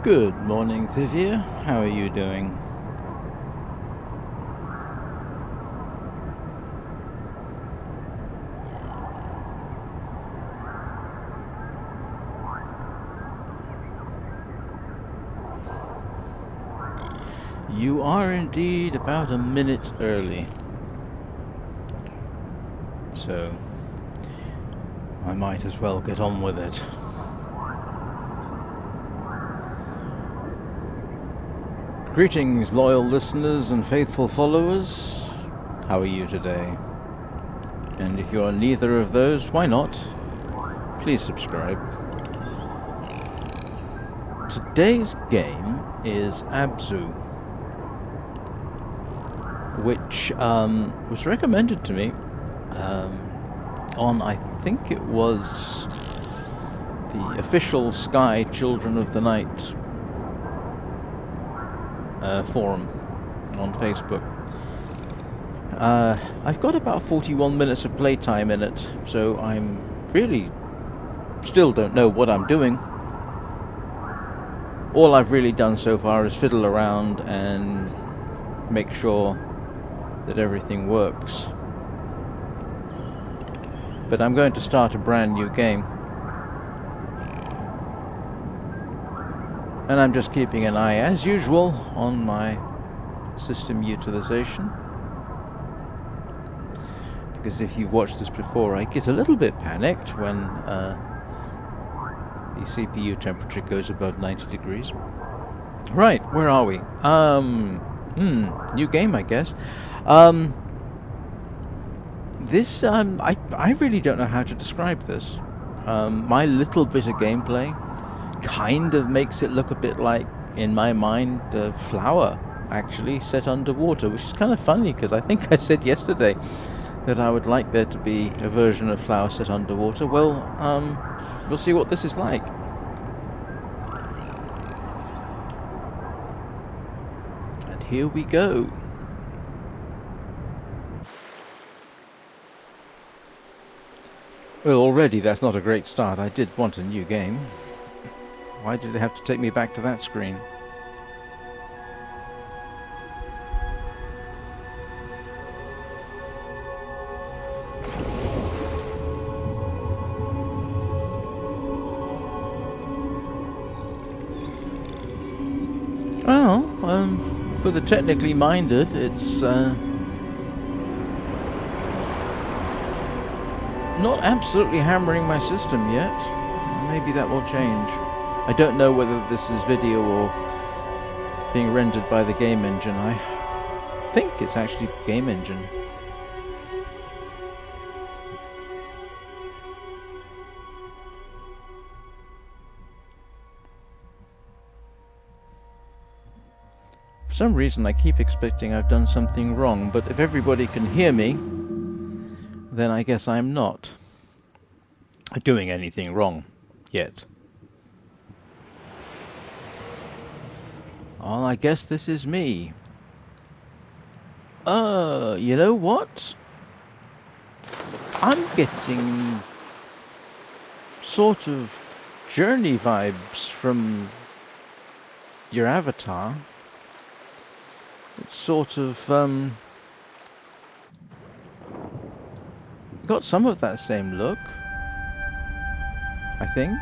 Good morning, Thivia. How are you doing? You are indeed about a minute early. So, I might as well get on with it. Greetings, loyal listeners and faithful followers. How are you today? And if you are neither of those, why not? Please subscribe. Today's game is ABZÜ, which was recommended to me on, I think it was the official Sky Children of the Night forum on Facebook. I've got about 41 minutes of playtime in it, so I'm really still don't know what I'm doing. All I've really done so far is fiddle around and make sure that everything works. But I'm going to start a brand new game. And I'm just keeping an eye, as usual, on my system utilization. Because if you've watched this before, I get a little bit panicked when the CPU temperature goes above 90 degrees. Right, where are we? New game, I guess. This, I really don't know how to describe this. My little bit of gameplay kind of makes it look a bit like, in my mind, Flower, actually, set underwater, which is kind of funny, because I think I said yesterday that I would like there to be a version of Flower set underwater. Well, we'll see what this is like. And here we go. Well, already that's not a great start. I did want a new game. Why did it have to take me back to that screen? Well, for the technically minded, it's not absolutely hammering my system yet. Maybe that will change. I don't know whether this is video or being rendered by the game engine. I think it's actually game engine. For some reason I keep expecting I've done something wrong, but if everybody can hear me, then I guess I'm not doing anything wrong yet. Oh, I guess this is me. You know what? I'm getting sort of Journey vibes from your avatar. It's sort of, got some of that same look, I think.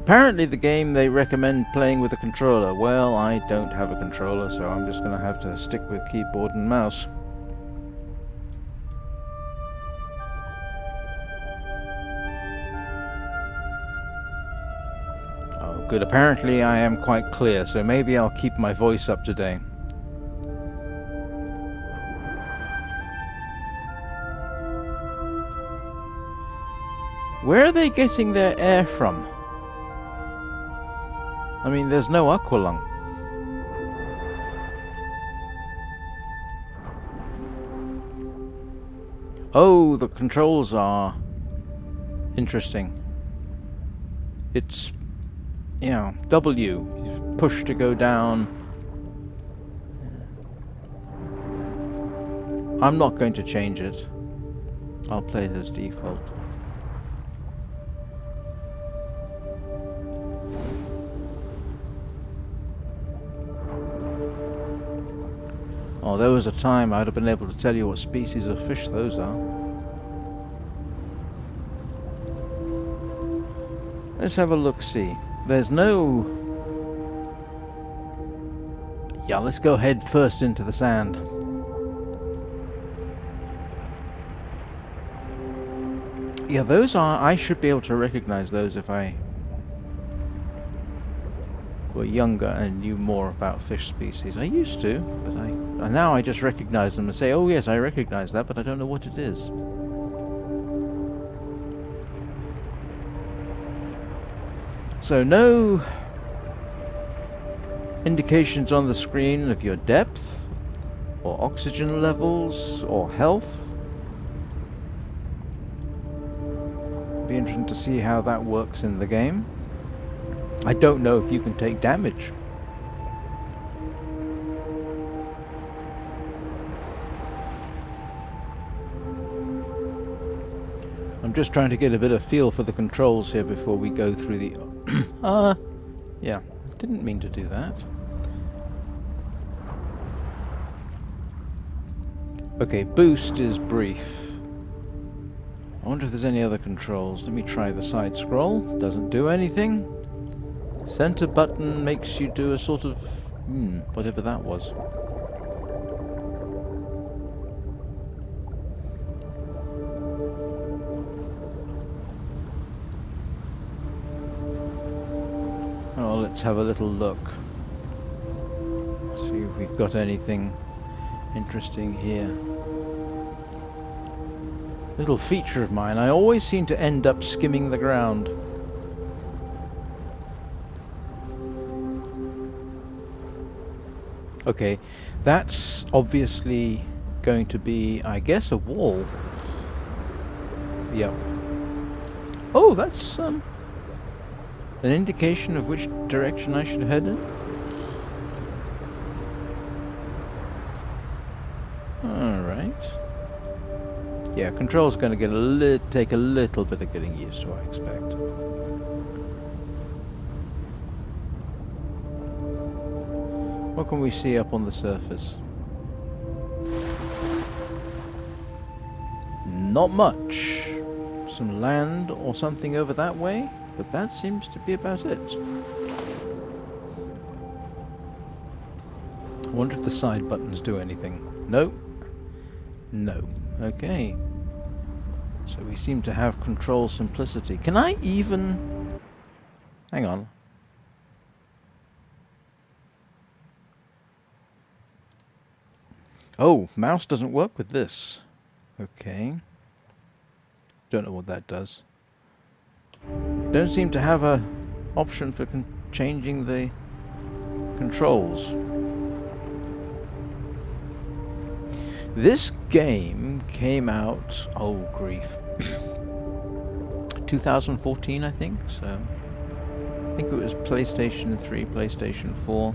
Apparently the game they recommend playing with a controller. Well, I don't have a controller, so I'm just going to have to stick with keyboard and mouse. Oh, good. Apparently I am quite clear, so maybe I'll keep my voice up today. Where are they getting their air from? I mean, there's no aqualung. Oh, the controls are interesting. It's, you know, W, push to go down. I'm not going to change it. I'll play it as default. Oh, there was a time I'd have been able to tell you what species of fish those are. Let's have a look-see. There's no... Yeah, let's go head first into the sand. Yeah, those are... I should be able to recognize those if I were younger and knew more about fish species. I used to, but and now I just recognize them and say, oh yes, I recognize that, but I don't know what it is. So no indications on the screen of your depth, or oxygen levels, or health. Be interesting to see how that works in the game. I don't know if you can take damage. I'm just trying to get a bit of feel for the controls here before we go through the... yeah, didn't mean to do that. Okay, boost is brief. I wonder if there's any other controls. Let me try the side scroll. Doesn't do anything. Center button makes you do a sort of... whatever that was. Oh, let's have a little look. See if we've got anything interesting here. Little feature of mine, I always seem to end up skimming the ground. Okay, that's obviously going to be, I guess, a wall. Yep. Oh, that's an indication of which direction I should head in. Alright. Yeah, control's going to get take a little bit of getting used to, I expect. What can we see up on the surface? Not much. Some land or something over that way, but that seems to be about it. I wonder if the side buttons do anything. No. No. Okay. So we seem to have control simplicity. Can I even... Hang on. Oh, mouse doesn't work with this. Okay. Don't know what that does. Don't seem to have a option for changing the controls. This game came out, oh grief, 2014 I think, so I think it was PlayStation 3, PlayStation 4.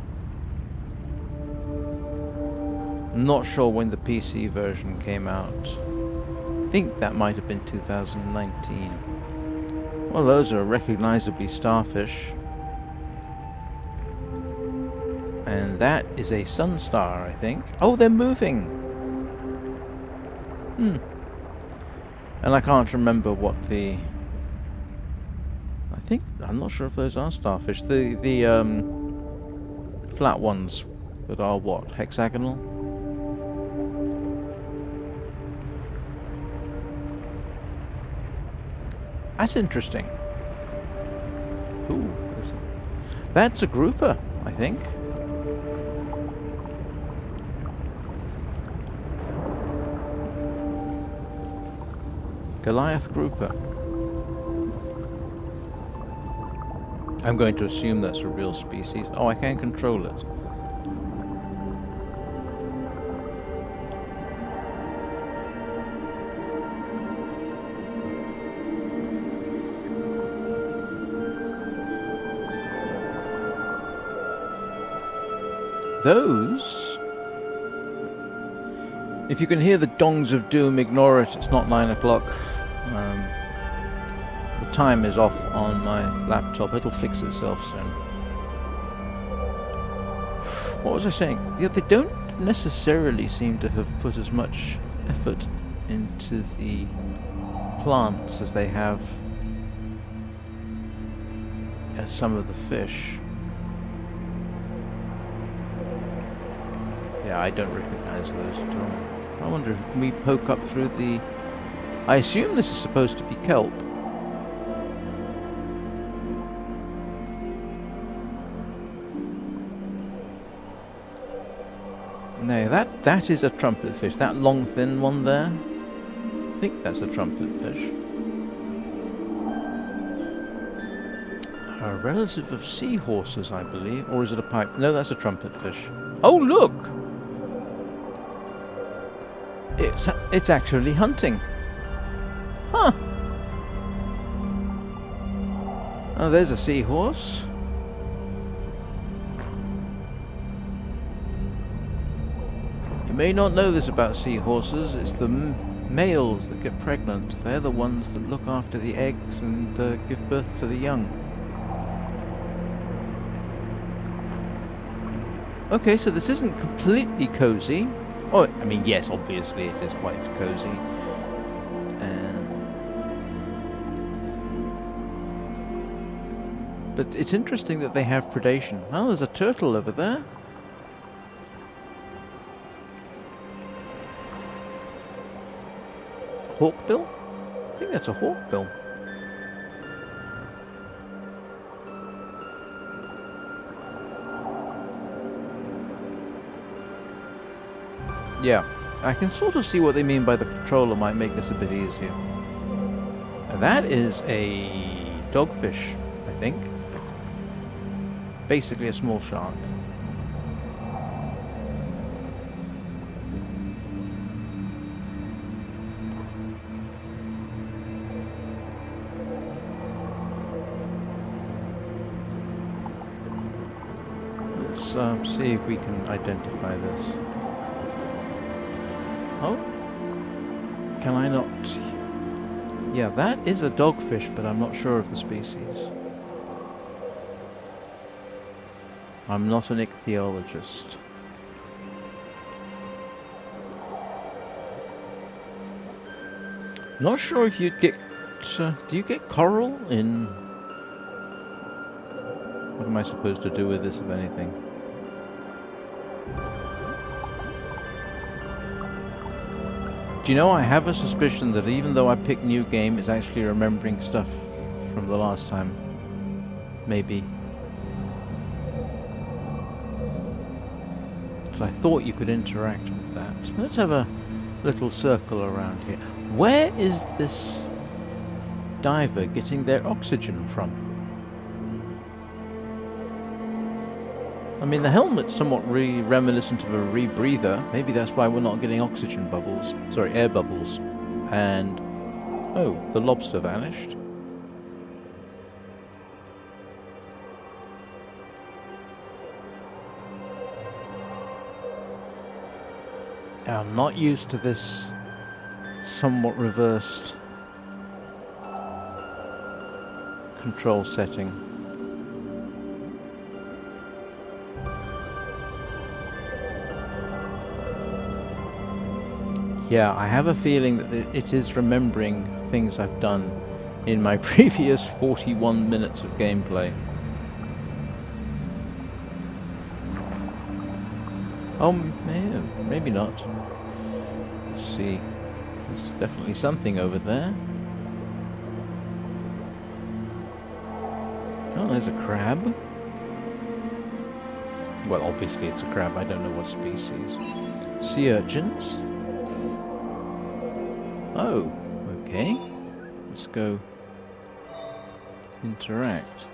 I'm not sure when the PC version came out. I think that might have been 2019. Well, those are recognizably starfish. And that is a sunstar, I think. Oh, they're moving! And I can't remember what the... I'm not sure if those are starfish. The flat ones that are what? Hexagonal? That's interesting. Ooh, that's a grouper, I think. Goliath grouper. I'm going to assume that's a real species. Oh, I can control it. Those... If you can hear the dongs of doom, ignore it. It's not 9 o'clock. The time is off on my laptop. It'll fix itself soon. What was I saying? Yeah, they don't don't necessarily seem to have put as much effort into the plants as they have as some of the fish. Yeah, I don't recognize those at all. I wonder if can we poke up through the... I assume this is supposed to be kelp. No, that is a trumpet fish. That long, thin one there. I think that's a trumpet fish. A relative of seahorses, I believe. Or is it a pipe? No, that's a trumpet fish. Oh, look! It's actually hunting. Huh. Oh, there's a seahorse. You may not know this about seahorses. It's the males that get pregnant. They're the ones that look after the eggs and give birth to the young. Okay, so this isn't completely cozy. Oh, I mean, yes, obviously it is quite cozy. But it's interesting that they have predation. Oh, there's a turtle over there. Hawkbill? I think that's a hawkbill. Yeah, I can sort of see what they mean by the controller might make this a bit easier. Now that is a dogfish, I think. Basically a small shark. Let's see if we can identify this. Oh? Can I not? Yeah, that is a dogfish, but I'm not sure of the species. I'm not an ichthyologist. Not sure if you'd get... do you get coral in... What am I supposed to do with this, if anything? Do you know, I have a suspicion that even though I pick new game, it's actually remembering stuff from the last time. Maybe. I thought you could interact with that. Let's have a little circle around here. Where is this diver getting their oxygen from? I mean, the helmet's somewhat reminiscent of a rebreather. Maybe that's why we're not getting oxygen bubbles. Sorry, air bubbles. And... oh, the lobster vanished. I'm not used to this somewhat reversed control setting. Yeah, I have a feeling that it is remembering things I've done in my previous 41 minutes of gameplay. Oh, maybe not. Let's see. There's definitely something over there. Oh, there's a crab. Well, obviously it's a crab. I don't know what species. Sea urchins. Oh, okay. Let's go interact.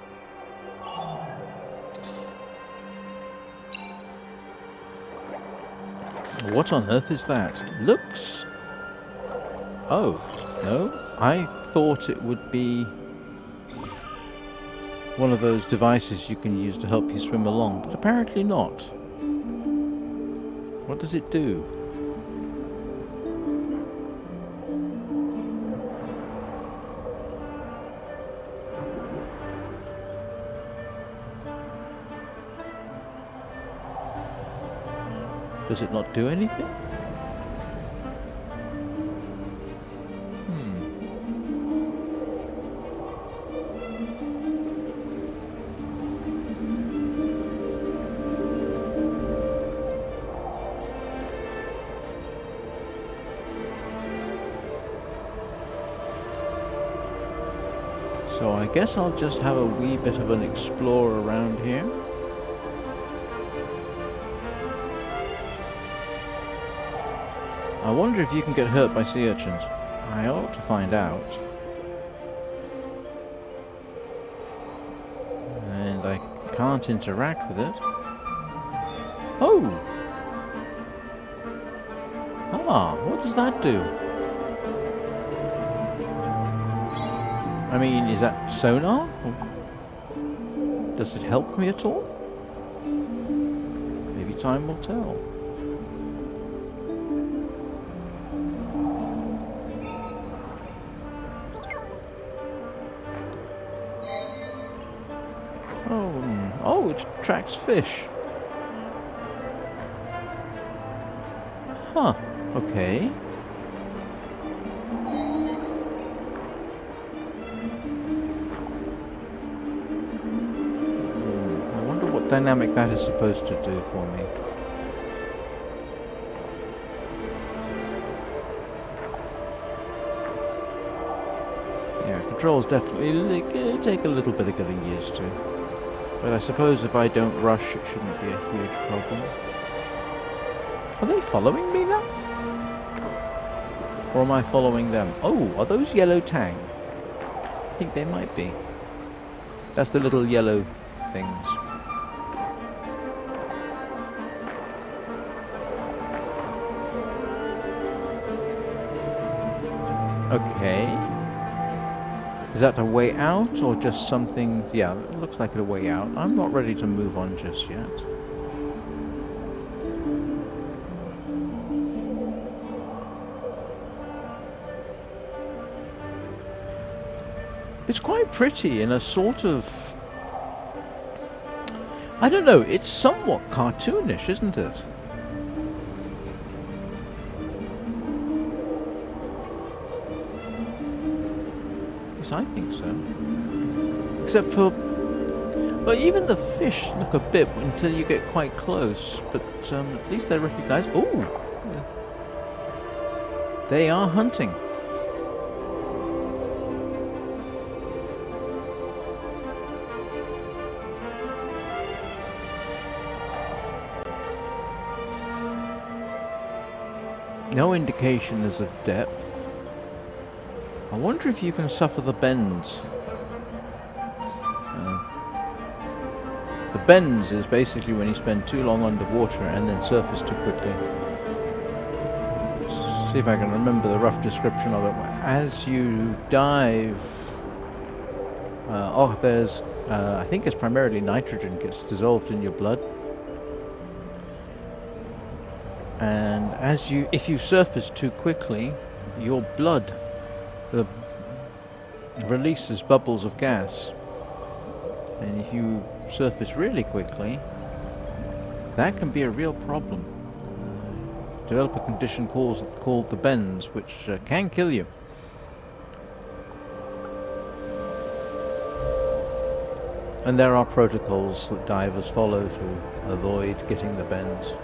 What on earth is that? Looks... oh, no. I thought it would be one of those devices you can use to help you swim along, but apparently not. What does it do? Does it not do anything? So I guess I'll just have a wee bit of an explore around here. I wonder if you can get hurt by sea urchins. I ought to find out. And I can't interact with it. Oh! Ah, what does that do? I mean, is that sonar? Or does it help me at all? Maybe time will tell. Oh, it tracks fish. Huh, okay. I wonder what dynamic that is supposed to do for me. Yeah, controls definitely take a little bit of getting used to. But I suppose if I don't rush, it shouldn't be a huge problem. Are they following me now? Or am I following them? Oh, are those yellow tang? I think they might be. That's the little yellow things. Okay. Is that a way out or just something? Yeah, it looks like a way out. I'm not ready to move on just yet. It's quite pretty in a sort of... I don't know, it's somewhat cartoonish, isn't it? Yes, I think so. Except for... well, even the fish look a bit until you get quite close, but at least they recognize... Ooh! They are hunting. No indication as of depth. I wonder if you can suffer the bends. The bends is basically when you spend too long underwater and then surface too quickly. Let's see if I can remember the rough description of it. As you dive... there's... I think it's primarily nitrogen gets dissolved in your blood. And if you surface too quickly, your blood releases bubbles of gas. And if you surface really quickly, that can be a real problem. Develop a condition called the bends, which can kill you. And there are protocols that divers follow to avoid getting the bends.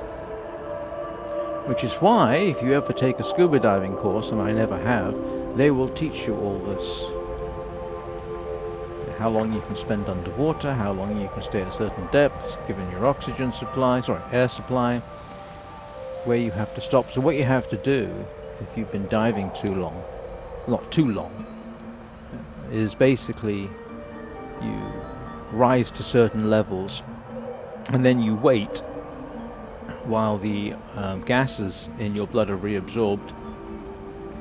Which is why, if you ever take a scuba diving course, and I never have, they will teach you all this. How long you can spend underwater, how long you can stay at certain depths, given your oxygen supply, air supply, where you have to stop. So what you have to do, if you've been diving too long, not too long, is basically you rise to certain levels, and then you wait while the gases in your blood are reabsorbed,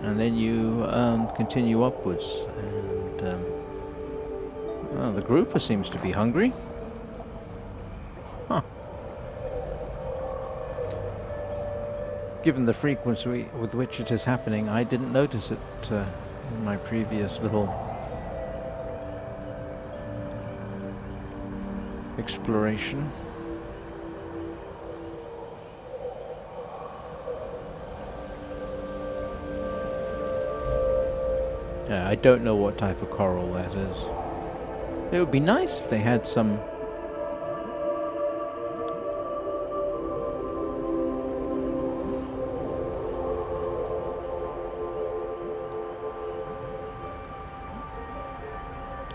and then you continue upwards. And well, the grouper seems to be hungry. Huh. Given the frequency with which it is happening, I didn't notice it in my previous little exploration. I don't know what type of coral that is. It would be nice if they had some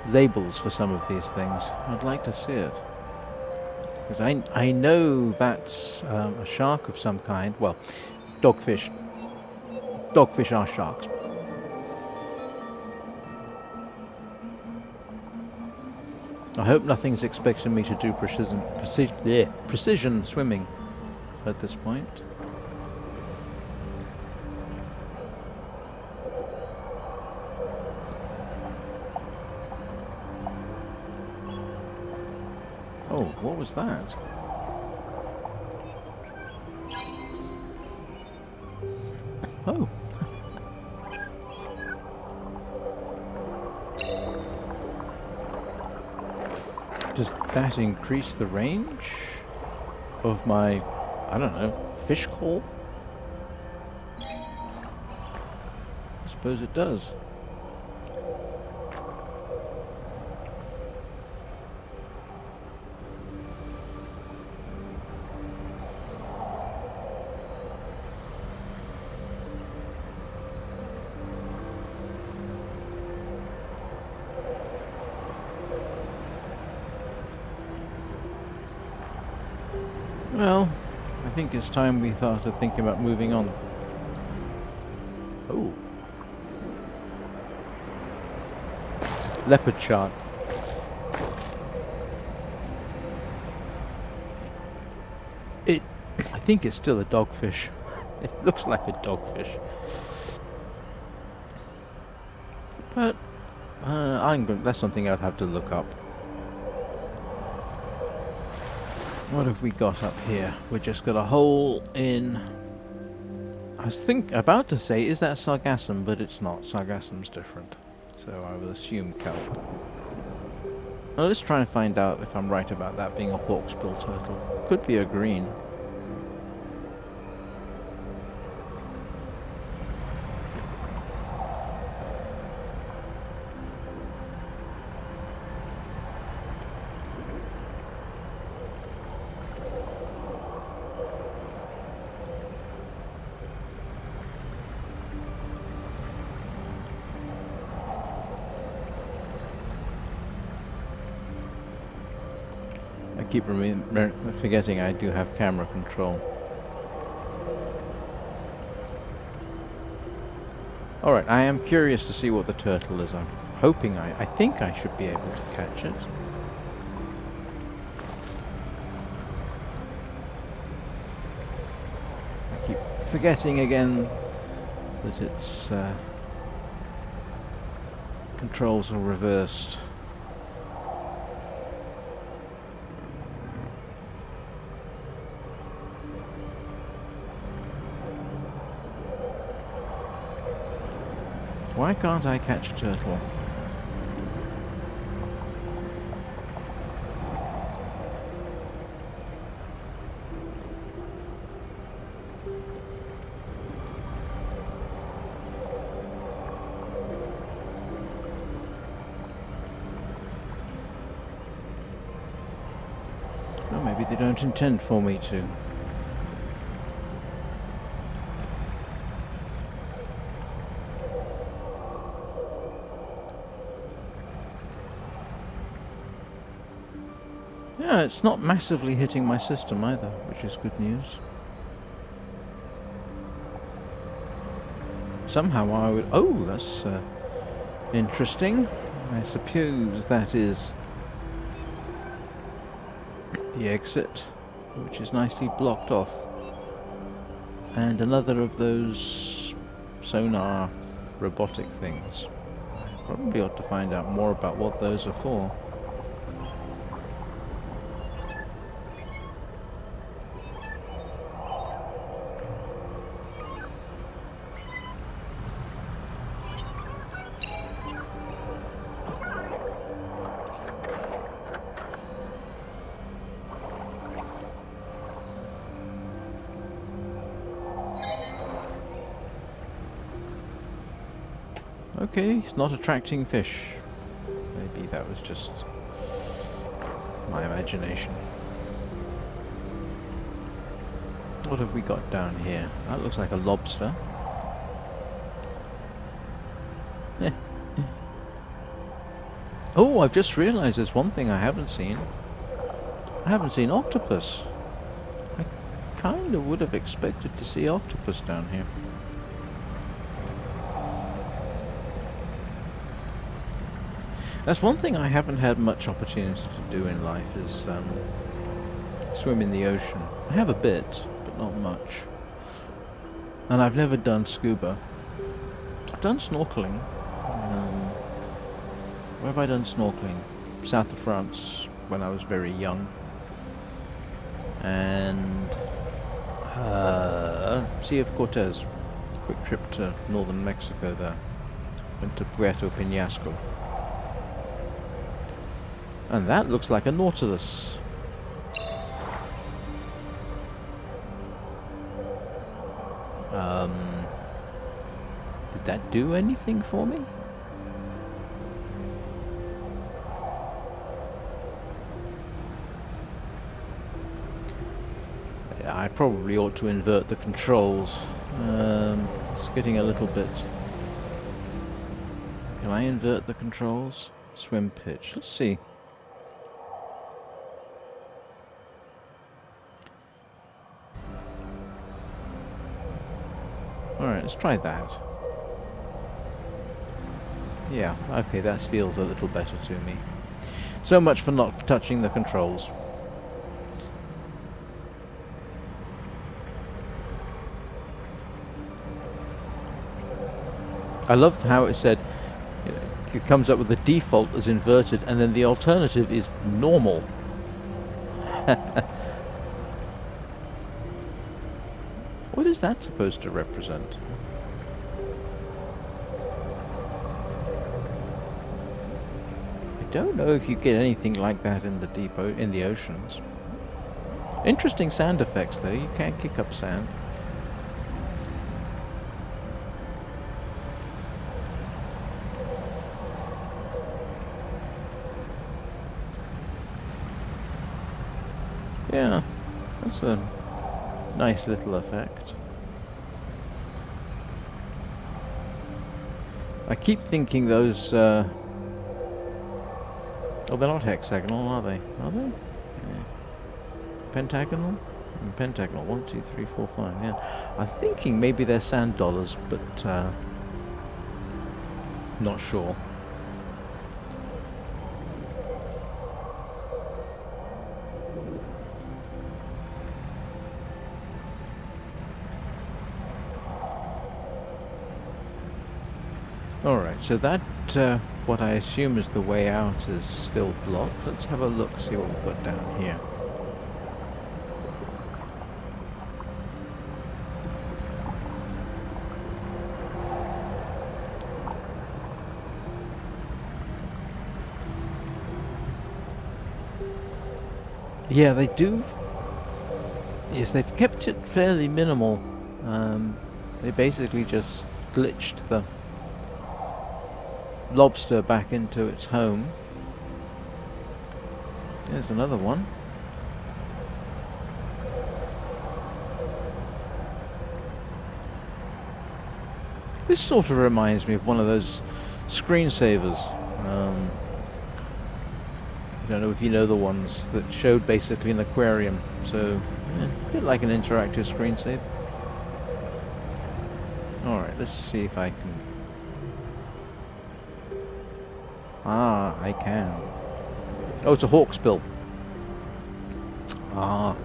labels for some of these things. I'd like to see it. Because I know that's a shark of some kind. Well, dogfish. Dogfish are sharks. I hope nothing's expecting me to do precision swimming at this point. Oh, what was that? Oh. Does that increase the range of my, I don't know, fish call? I suppose it does. Well, I think it's time we started thinking about moving on. Oh. Leopard shark. I think it's still a dogfish. It looks like a dogfish. But, that's something I'd have to look up. What have we got up here? We've just got a hole in... I was about to say, is that sargassum? But it's not. Sargassum's different. So I will assume kelp. Well, let's try and find out if I'm right about that being a hawksbill turtle. Could be a green. I keep forgetting I do have camera control. Alright, I am curious to see what the turtle is. I'm hoping I think I should be able to catch it. I keep forgetting again that its controls are reversed. Why can't I catch a turtle? Well, maybe they don't intend for me to. Yeah, it's not massively hitting my system either, which is good news. Somehow I would... Oh, that's interesting. I suppose that is the exit, which is nicely blocked off. And another of those sonar robotic things. I probably ought to find out more about what those are for. Okay, he's not attracting fish. Maybe that was just my imagination. What have we got down here? That looks like a lobster. Oh, I've just realised there's one thing I haven't seen. I haven't seen octopus. I kind of would have expected to see octopus down here. That's one thing I haven't had much opportunity to do in life, is swim in the ocean. I have a bit, but not much. And I've never done scuba. I've done snorkeling. Where have I done snorkeling? South of France, when I was very young. And Sea of Cortez. Quick trip to northern Mexico there. Went to Puerto Penasco. And that looks like a nautilus. Did that do anything for me? I probably ought to invert the controls. It's getting a little bit... Can I invert the controls? Swim pitch. Let's see. Alright, let's try that. Yeah, okay, that feels a little better to me. So much for not touching the controls. I love how it said, you know, it comes up with the default as inverted, and then the alternative is normal. What is that supposed to represent? I don't know if you get anything like that in the oceans. Interesting sound effects though. You can't kick up sand. Yeah, that's a nice little effect. I keep thinking those oh, they're not hexagonal, are they? Are they? Yeah. Pentagonal? Pentagonal. 1, 2, 3, 4, 5. Yeah. I'm thinking maybe they're sand dollars, but not sure. Alright, so that, what I assume is the way out, is still blocked. Let's have a look, see what we've got down here. Yeah, they do. Yes, they've kept it fairly minimal. They basically just glitched the lobster back into its home. There's another one. This sort of reminds me of one of those screensavers. I don't know if you know the ones that showed basically an aquarium. So, yeah, a bit like an interactive screensaver. Alright, let's see if I can... Ah, I can. Oh, it's a hawksbill. Ah.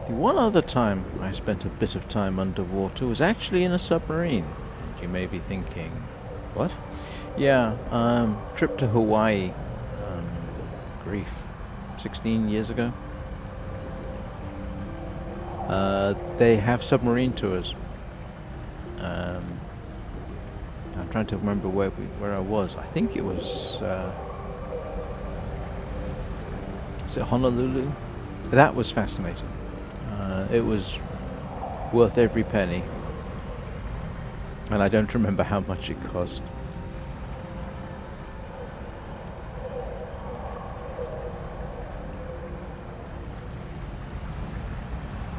The one other time I spent a bit of time underwater was actually in a submarine. And you may be thinking, what? Yeah, trip to Hawaii. Grief. 16 years ago. They have submarine tours. I'm trying to remember where I was. I think it was Is it Honolulu? That was fascinating. It was worth every penny. And I don't remember how much it cost.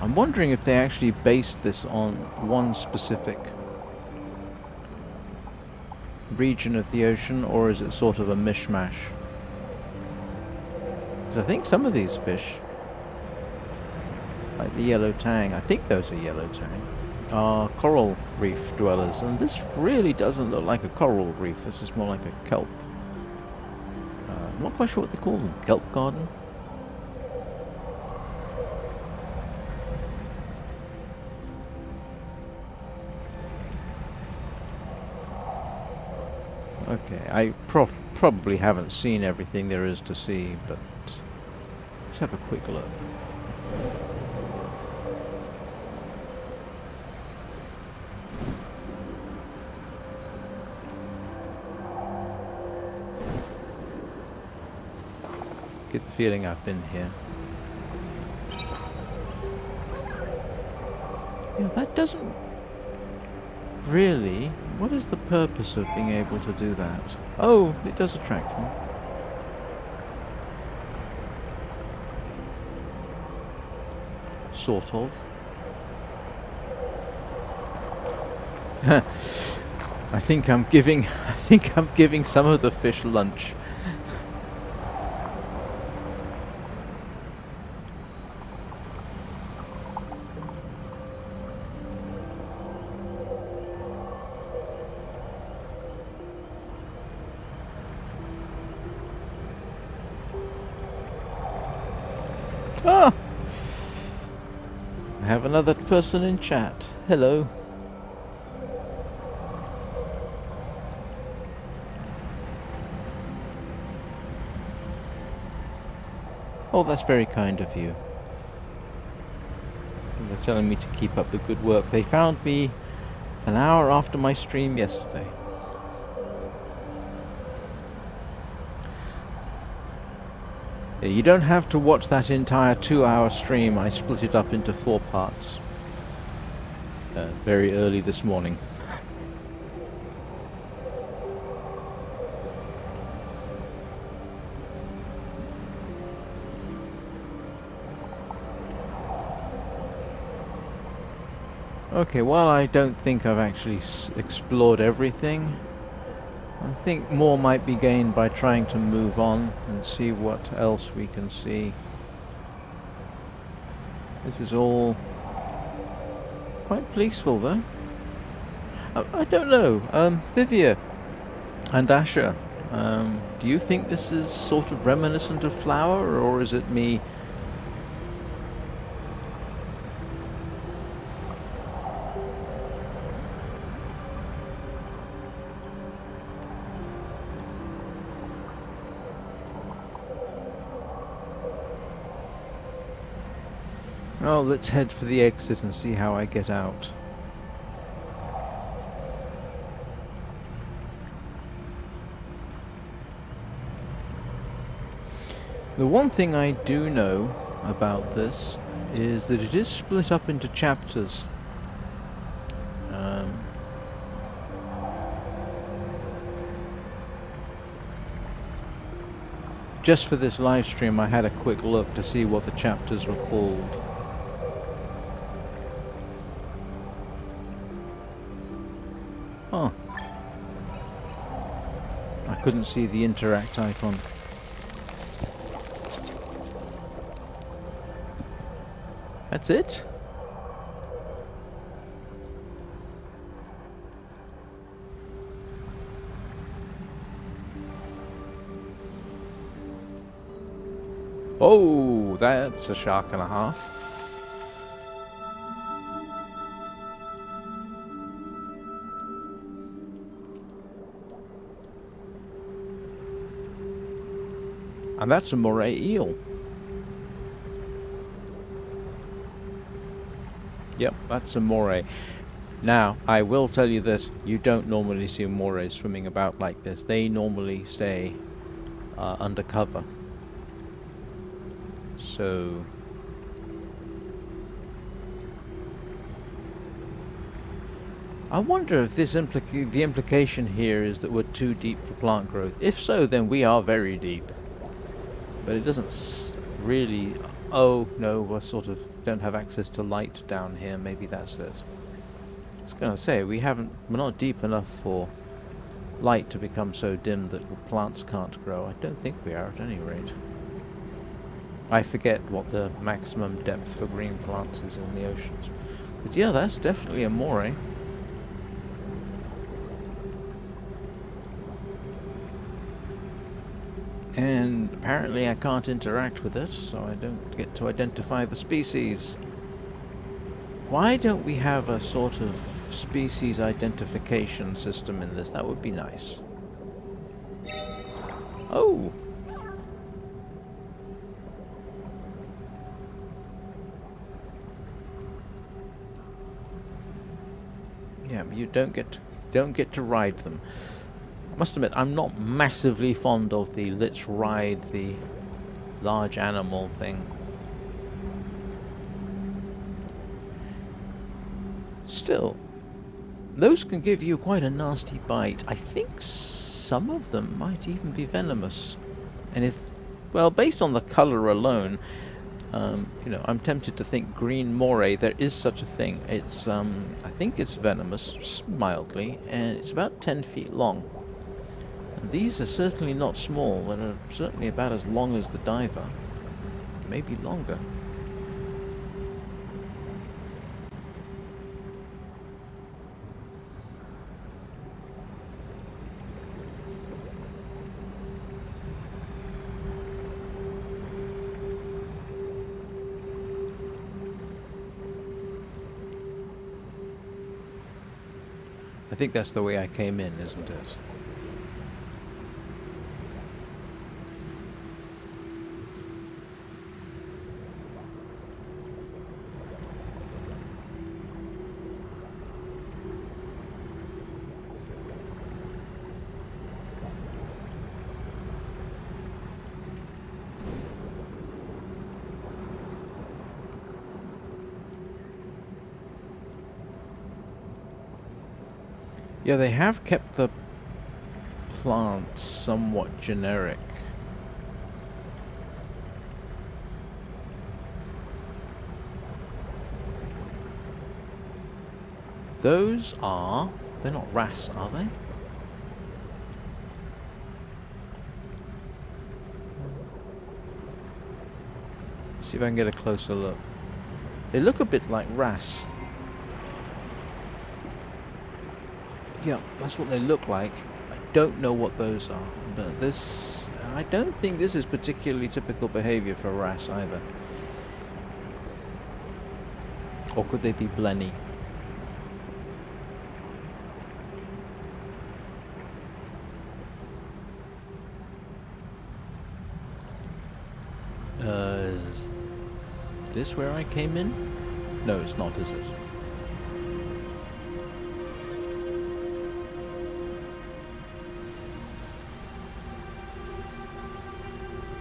I'm wondering if they actually based this on one specific region of the ocean, or is it sort of a mishmash? Because I think some of these fish, like the yellow tang, I think those are yellow tang, are coral reef dwellers, and this really doesn't look like a coral reef. This is more like a kelp. I'm not quite sure what they call them. Kelp garden? Okay, I probably haven't seen everything there is to see, but let's have a quick look. Get the feeling I've been here. Yeah, that doesn't really... What is the purpose of being able to do that? Oh, it does attract them. Sort of. I think I'm giving some of the fish lunch. Ah! I have another person in chat. Hello. Oh, that's very kind of you. They're telling me to keep up the good work. They found me an hour after my stream yesterday. You don't have to watch that entire 2-hour stream. I split it up into 4 parts. Very early this morning. Okay, well, I don't think I've actually explored everything. I think more might be gained by trying to move on and see what else we can see. This is all quite peaceful, though. I don't know. Thivia and Asher, do you think this is sort of reminiscent of Flower, or is it me? Oh, let's head for the exit and see how I get out. The one thing I do know about this is that it is split up into chapters. Just for this live stream, I had a quick look to see what the chapters were called. Oh. I couldn't see the interact icon. That's it? Oh, that's a shark and a half. And that's a moray eel. Yep, that's a moray. Now, I will tell you this, you don't normally see morays swimming about like this. They normally stay undercover. So I wonder if this the implication here is that we're too deep for plant growth. If so, then we are very deep. But it doesn't really... Oh, no, we're sort of don't have access to light down here. Maybe that's it. I was going to say, we're not deep enough for light to become so dim that plants can't grow. I don't think we are, at any rate. I forget what the maximum depth for green plants is in the oceans. But yeah, that's definitely a moray. And apparently I can't interact with it, so I don't get to identify the species. Why don't we have a sort of species identification system in this? That would be nice. Oh! Yeah, but you don't get to ride them. I must admit, I'm not massively fond of the let's ride the large animal thing. Still, those can give you quite a nasty bite. I think some of them might even be venomous. And if, well, based on the colour alone, you know, I'm tempted to think green moray, there is such a thing. It's, I think it's venomous, mildly, and it's about 10 feet long. And these are certainly not small, they're certainly about as long as the diver. Maybe longer. I think that's the way I came in, isn't it? Yeah, they have kept the plants somewhat generic. Those are... they're not wrasse, are they? Let's see if I can get a closer look. They look a bit like wrasse. Yeah, that's what they look like. I don't know what those are, but this... I don't think this is particularly typical behaviour for wrasse either. Or could they be blenny? Is this where I came in? No, it's not, is it?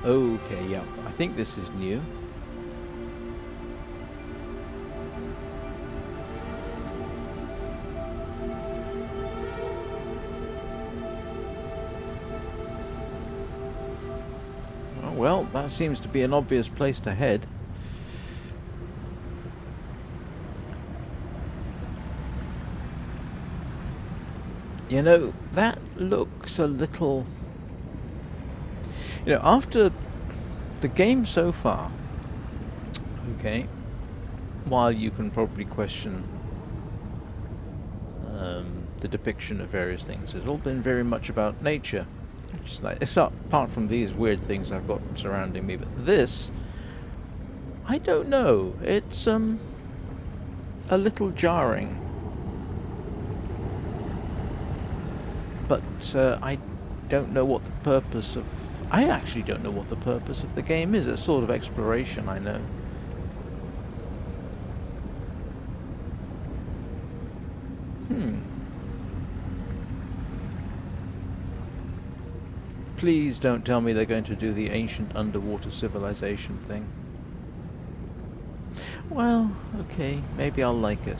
Okay, yeah. I think this is new. Oh, well, that seems to be an obvious place to head. You know, that looks a little... You know, after the game so far, okay, while you can probably question the depiction of various things, it's all been very much about nature. Just like, it's not, apart from these weird things I've got surrounding me, but this, I don't know, it's a little jarring. But I don't know what the purpose of... I actually don't know what the purpose of the game is. It's sort of exploration, I know. Please don't tell me they're going to do the ancient underwater civilization thing. Well, okay, maybe I'll like it.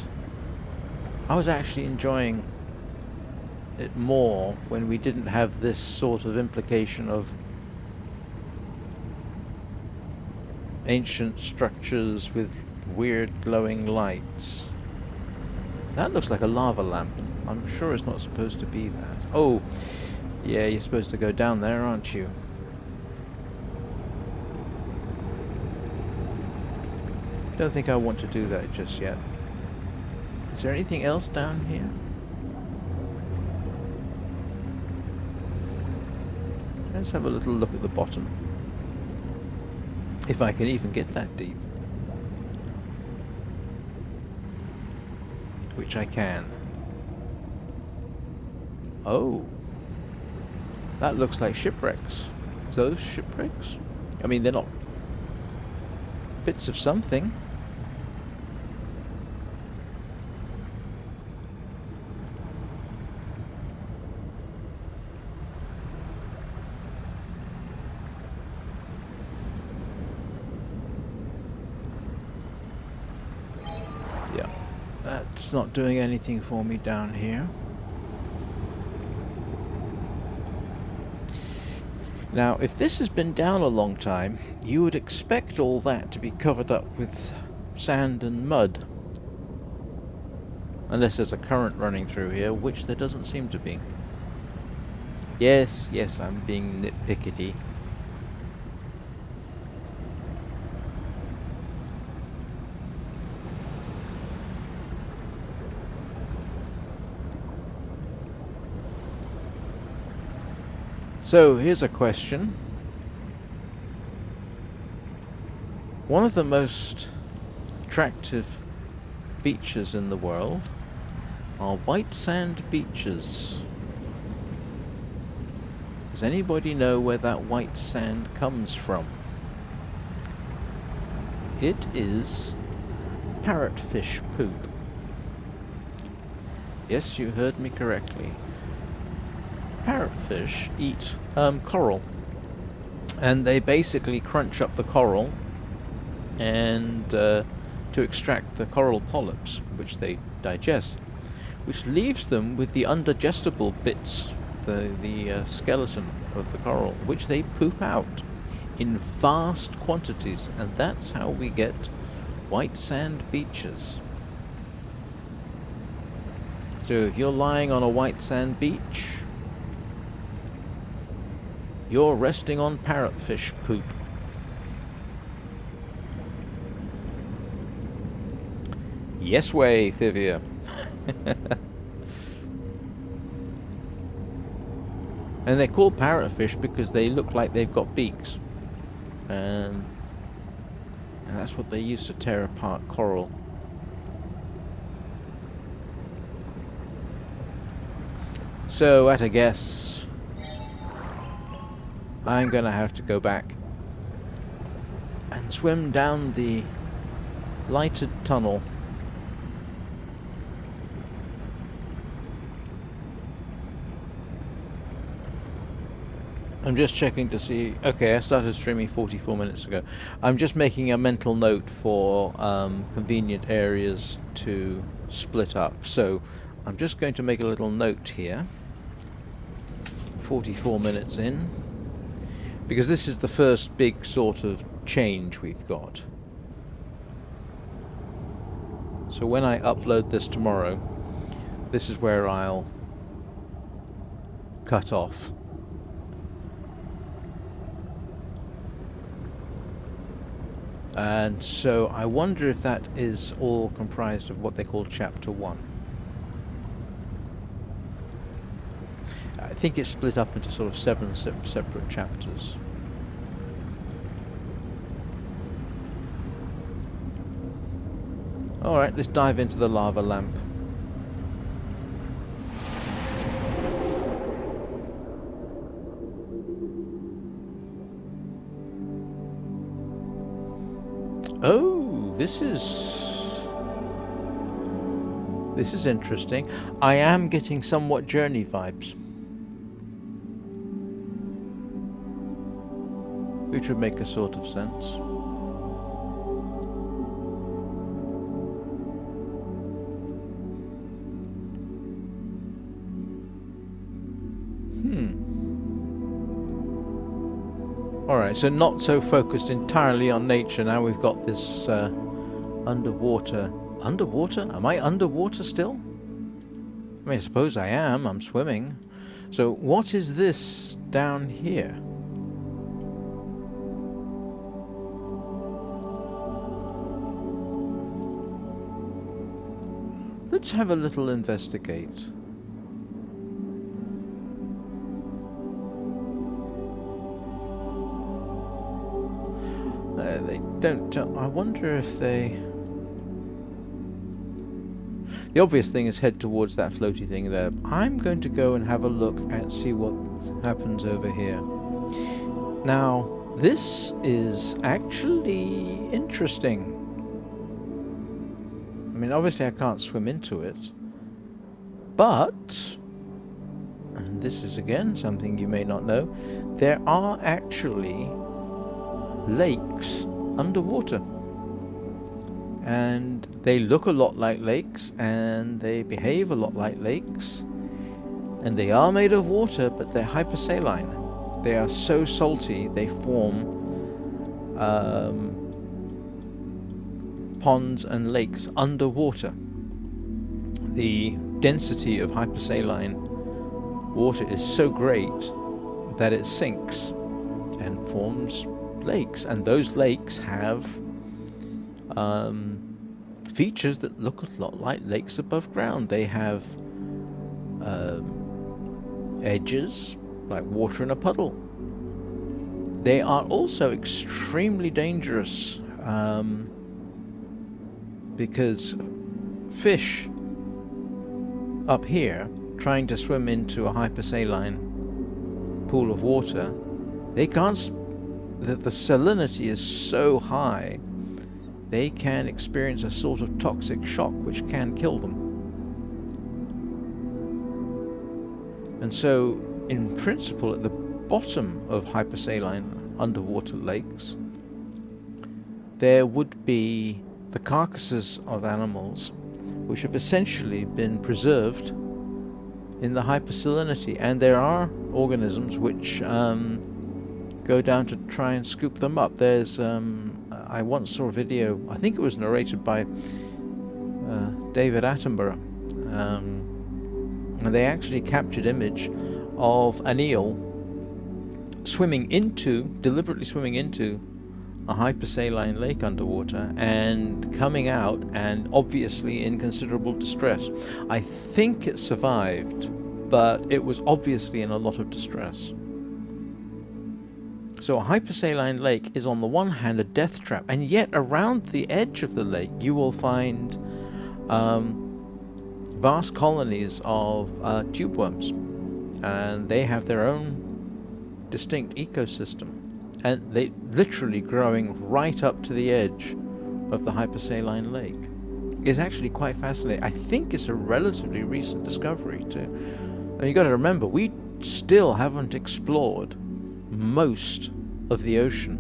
I was actually enjoying it more when we didn't have this sort of implication of ancient structures with weird glowing lights. That looks like a lava lamp. I'm sure it's not supposed to be that. Oh, yeah, you're supposed to go down there, aren't you? Don't think I want to do that just yet. Is there anything else down here? Let's have a little look at the bottom. If I can even get that deep. Which I can. Oh. That looks like shipwrecks. Those shipwrecks? I mean, they're not bits of something. Yeah. That's not doing anything for me down here. Now, if this has been down a long time, you would expect all that to be covered up with sand and mud. Unless there's a current running through here, which there doesn't seem to be. Yes, yes, I'm being nitpickety. So, here's a question. One of the most attractive beaches in the world are white sand beaches. Does anybody know where that white sand comes from? It is parrotfish poop. Yes, you heard me correctly. Parrotfish eat coral, and they basically crunch up the coral and to extract the coral polyps, which they digest, which leaves them with the undigestible bits, the skeleton of the coral, which they poop out in vast quantities, and that's how we get white sand beaches. So if you're lying on a white sand beach, you're resting on parrotfish poop. Yes way, Thivia. And they're called parrotfish because they look like they've got beaks. And that's what they use to tear apart coral. So, at a guess, I'm gonna have to go back and swim down the lighted tunnel. I'm just checking to see. Okay, I started streaming 44 minutes ago. I'm just making a mental note for convenient areas to split up. So I'm just going to make a little note here. 44 minutes in. Because this is the first big sort of change we've got. So when I upload this tomorrow, this is where I'll cut off. And so I wonder if that is all comprised of what they call Chapter 1. I think it's split up into sort of 7 separate chapters. Alright, let's dive into the lava lamp. Oh, this is interesting. I am getting somewhat Journey vibes, which would make a sort of sense. Alright, so not so focused entirely on nature. Now we've got this underwater. Underwater? Am I underwater still? I mean, I suppose I am. I'm swimming. So what is this down here? Let's have a little investigate. They don't tell. I wonder if they... The obvious thing is head towards that floaty thing there. I'm going to go and have a look and see what happens over here. Now, this is actually interesting. I mean, obviously I can't swim into it, but, and this is again something you may not know, there are actually lakes underwater. And they look a lot like lakes, and they behave a lot like lakes, and they are made of water, but they're hypersaline. They are so salty they form ponds and lakes underwater. The density of hypersaline water is so great that it sinks and forms lakes, and those lakes have features that look a lot like lakes above ground. They have edges like water in a puddle. They are also extremely dangerous because fish up here trying to swim into a hypersaline pool of water, they can't. The salinity is so high, they can experience a sort of toxic shock which can kill them. And so, in principle, at the bottom of hypersaline underwater lakes, there would be the carcasses of animals which have essentially been preserved in the hypersalinity, and there are organisms which go down to try and scoop them up. There's I once saw a video, I think it was narrated by David Attenborough, and they actually captured image of an eel deliberately swimming into a hypersaline lake underwater and coming out, and obviously in considerable distress. I think it survived, but it was obviously in a lot of distress. So a hypersaline lake is on the one hand a death trap, and yet around the edge of the lake you will find vast colonies of tube worms, and they have their own distinct ecosystem, and they literally growing right up to the edge of the hypersaline lake. It's actually quite fascinating. I think it's a relatively recent discovery too. And you got to remember, we still haven't explored most of the ocean.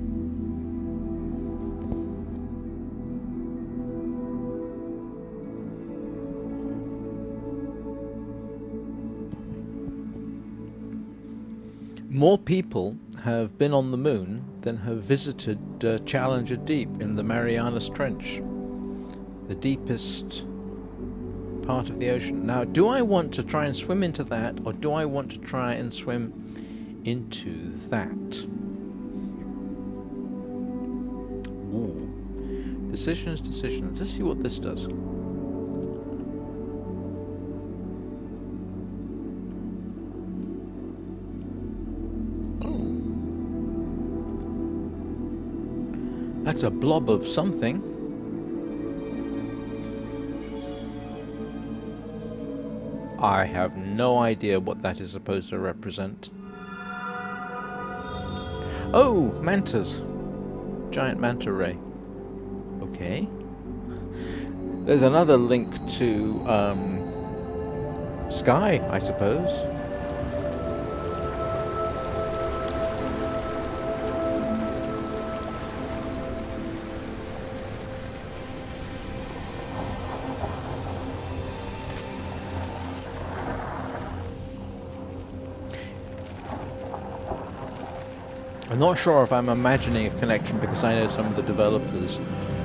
More people have been on the moon than have visited Challenger Deep in the Marianas Trench, the deepest part of the ocean. Now, do I want to try and swim into that, or do I want to try and swim into that? Ooh. Decisions. Let's see what this does. Oh. That's a blob of something. I have no idea what that is supposed to represent. Oh, mantas. Giant manta ray. Okay. There's another link to Sky, I suppose. I'm not sure if I'm imagining a connection because I know some of the developers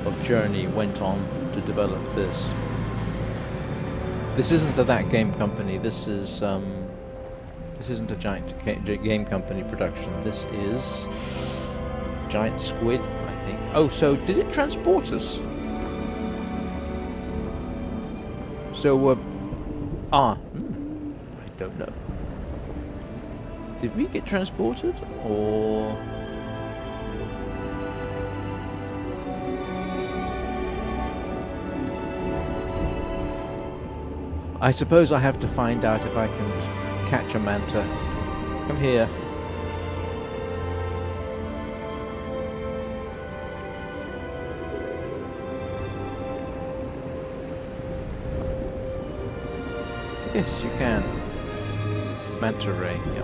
of Journey went on to develop this. This isn't a That Game Company. This isn't a Giant Game Company production. This is Giant Squid, I think. Oh, so did it transport us? So, I don't know. Did we get transported, or... I suppose I have to find out if I can catch a manta. Come here. Yes, you can. Manta ray, yeah.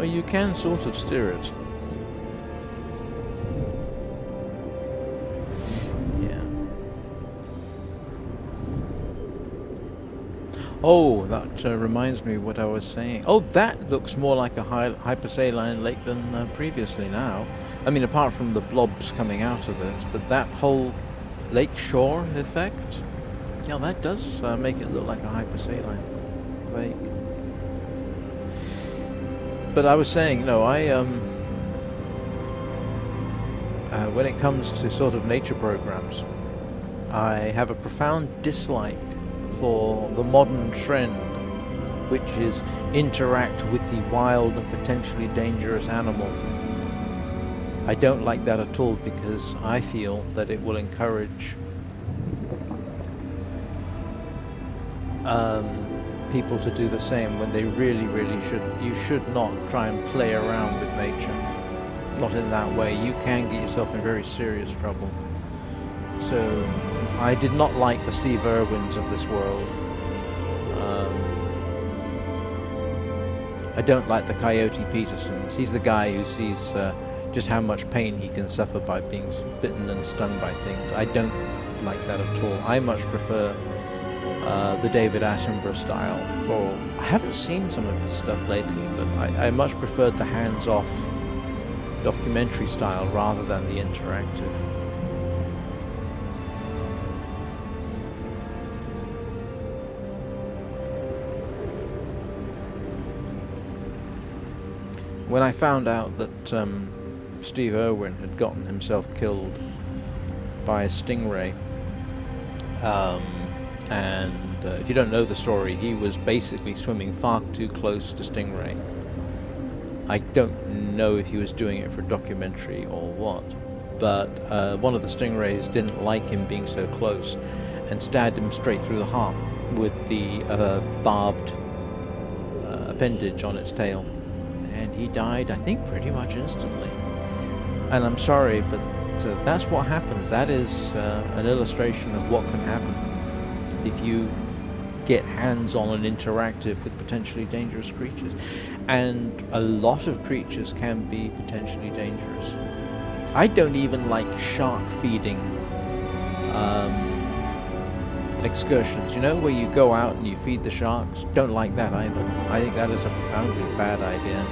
Oh, you can sort of steer it. Yeah. Oh, that reminds me what I was saying. Oh, that looks more like a hypersaline lake than previously now. I mean, apart from the blobs coming out of it, but that whole lake shore effect, yeah, that does make it look like a hypersaline lake. But I was saying, no, when it comes to sort of nature programs, I have a profound dislike for the modern trend, which is interact with the wild and potentially dangerous animal. I don't like that at all because I feel that it will encourage people to do the same when they really should. You should not try and play around with nature. Not in that way. You can get yourself in very serious trouble. So I did not like the Steve Irwins of this world. I don't like the Coyote Petersons. He's the guy who sees just how much pain he can suffer by being bitten and stung by things. I don't like that at all. I much prefer the David Attenborough style. Or I haven't seen some of his stuff lately, but I much preferred the hands-off documentary style rather than the interactive. When I found out that Steve Irwin had gotten himself killed by a stingray, and if you don't know the story, he was basically swimming far too close to stingray. I don't know if he was doing it for a documentary or what, but one of the stingrays didn't like him being so close and stabbed him straight through the heart with the barbed appendage on its tail. And he died, I think, pretty much instantly. And I'm sorry, but that's what happens. That is an illustration of what can happen if you get hands-on and interactive with potentially dangerous creatures. And a lot of creatures can be potentially dangerous. I don't even like shark feeding excursions, you know, where you go out and you feed the sharks. Don't like that either. I think that is a profoundly bad idea.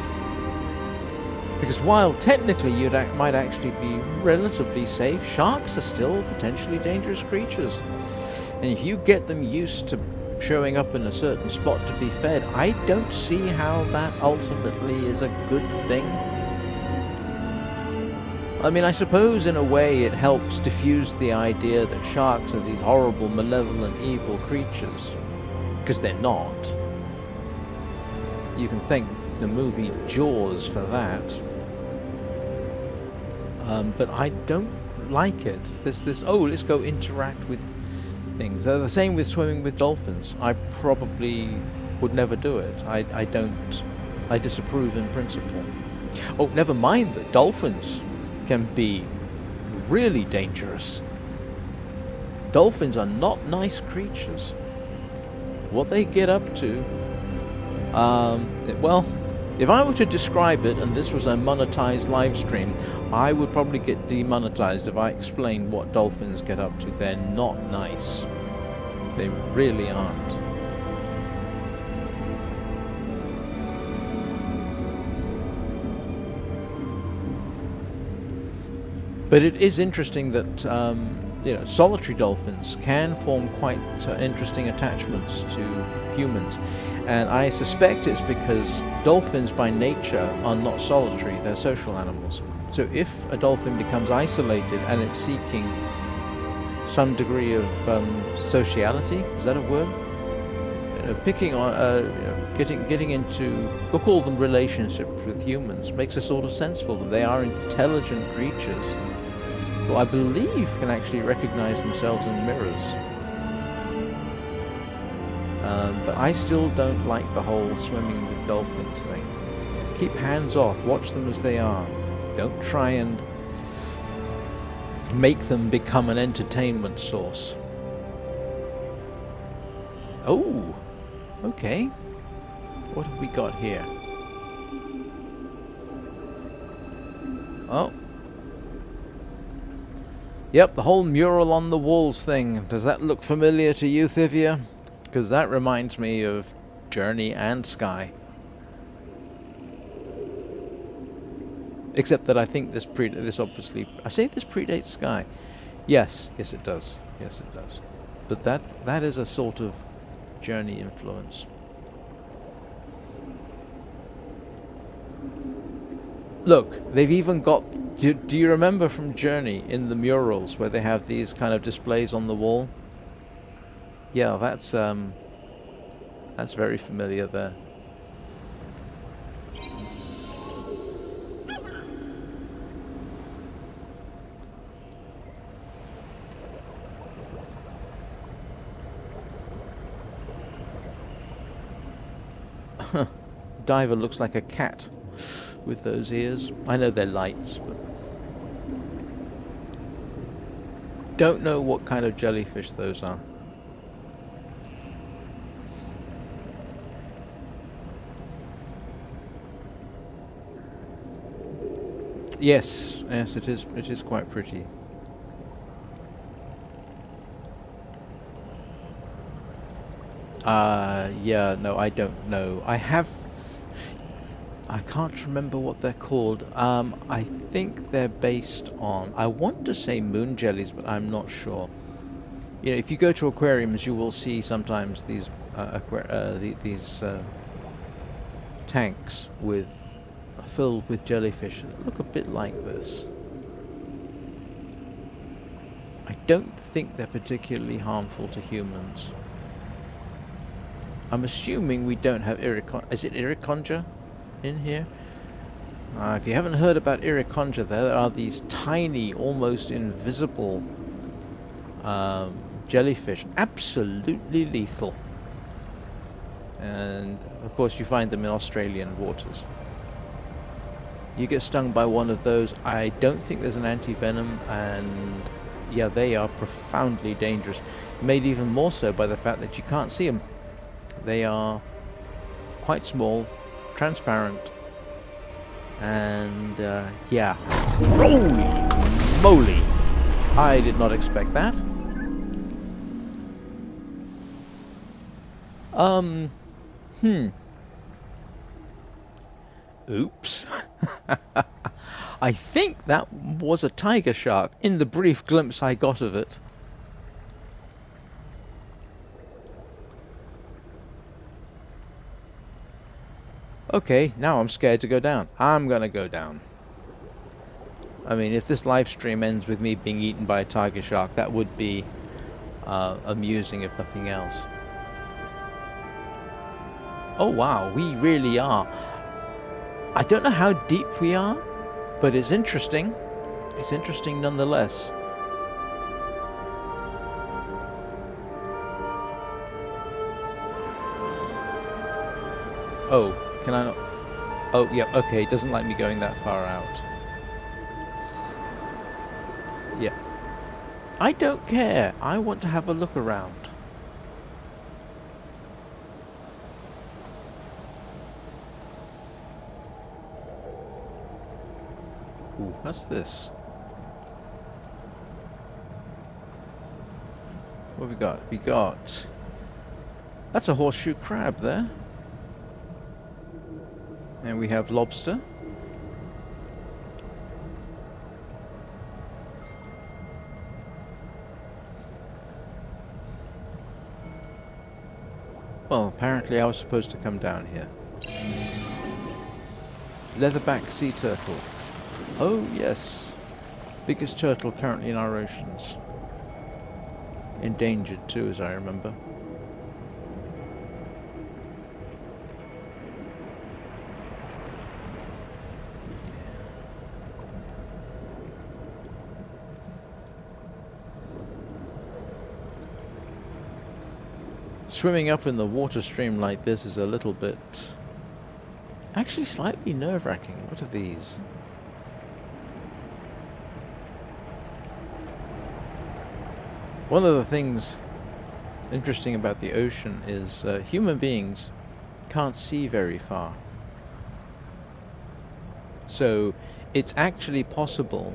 Because while technically you might actually be relatively safe, sharks are still potentially dangerous creatures. And if you get them used to showing up in a certain spot to be fed, I don't see how that ultimately is a good thing. I mean, I suppose in a way it helps diffuse the idea that sharks are these horrible, malevolent, evil creatures. Because they're not. You can thank the movie Jaws for that. But I don't like it. This oh, let's go interact with things. The same with swimming with dolphins. I probably would never do it. I disapprove in principle. Oh, never mind that dolphins can be really dangerous. Dolphins are not nice creatures. What they get up to, well, If I were to describe it and this was a monetized live stream, I would probably get demonetized if I explained what dolphins get up to. They're not nice. They really aren't. But it is interesting that you know, solitary dolphins can form quite interesting attachments to humans, and I suspect it's because dolphins by nature are not solitary, they're social animals. So if a dolphin becomes isolated and it's seeking some degree of sociality, is that a word? You know, picking on, you know, getting into, we'll call them relationships with humans, makes a sort of sense for them. They are intelligent creatures who I believe can actually recognize themselves in mirrors. But I still don't like the whole swimming with dolphins thing. Keep hands off, watch them as they are. Don't try and make them become an entertainment source. Oh, okay. What have we got here? Oh. Yep, the whole mural on the walls thing. Does that look familiar to you, Thivia? Because that reminds me of Journey and Sky. Except that I think this obviously... I say this predates Sky. Yes, yes it does. Yes it does. But that is a sort of Journey influence. Look, they've even got... Do you remember from Journey in the murals where they have these kind of displays on the wall? Yeah, that's very familiar there. Diver looks like a cat with those ears. I know they're lights, but don't know what kind of jellyfish those are. Yes, yes, it is. It is quite pretty. Yeah, no, I don't know. I can't remember what they're called. I think they're based on... I want to say moon jellies, but I'm not sure. You know, if you go to aquariums, you will see sometimes these tanks filled with jellyfish that look a bit like this. I don't think they're particularly harmful to humans. I'm assuming we don't have is it Iriconja in here? If you haven't heard about Iriconja, there are these tiny, almost invisible jellyfish, absolutely lethal. And of course you find them in Australian waters. You get stung by one of those, I don't think there's an anti-venom, and yeah, they are profoundly dangerous. Made even more so by the fact that you can't see them. They are quite small, transparent, and yeah. Holy moly! I did not expect that. Oops. I think that was a tiger shark in the brief glimpse I got of it. Okay, now I'm scared to go down. I'm gonna go down. I mean, if this live stream ends with me being eaten by a tiger shark, that would be amusing if nothing else. Oh wow, we really are. I don't know how deep we are, but it's interesting. It's interesting nonetheless. Oh, can I not? Oh, yeah, okay, it doesn't like me going that far out. Yeah. I don't care. I want to have a look around. Ooh, what's this? What have we got? We got... That's a horseshoe crab there. And we have lobster. Well, apparently I was supposed to come down here. Leatherback sea turtle. Oh, yes. Biggest turtle currently in our oceans. Endangered too, as I remember. Swimming up in the water stream like this is a little bit... actually slightly nerve-wracking. What are these? One of the things interesting about the ocean is human beings can't see very far. So it's actually possible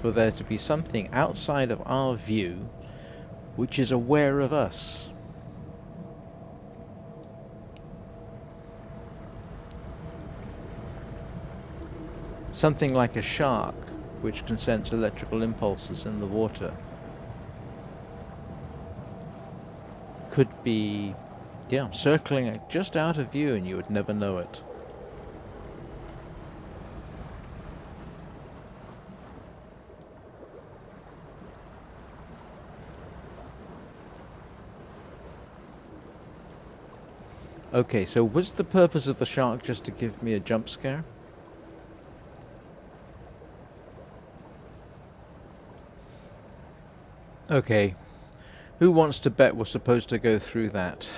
for there to be something outside of our view which is aware of us. Something like a shark, which can sense electrical impulses in the water, could be, yeah, circling just out of view and you would never know it. Okay, so was the purpose of the shark just to give me a jump scare? Okay, who wants to bet we're supposed to go through that?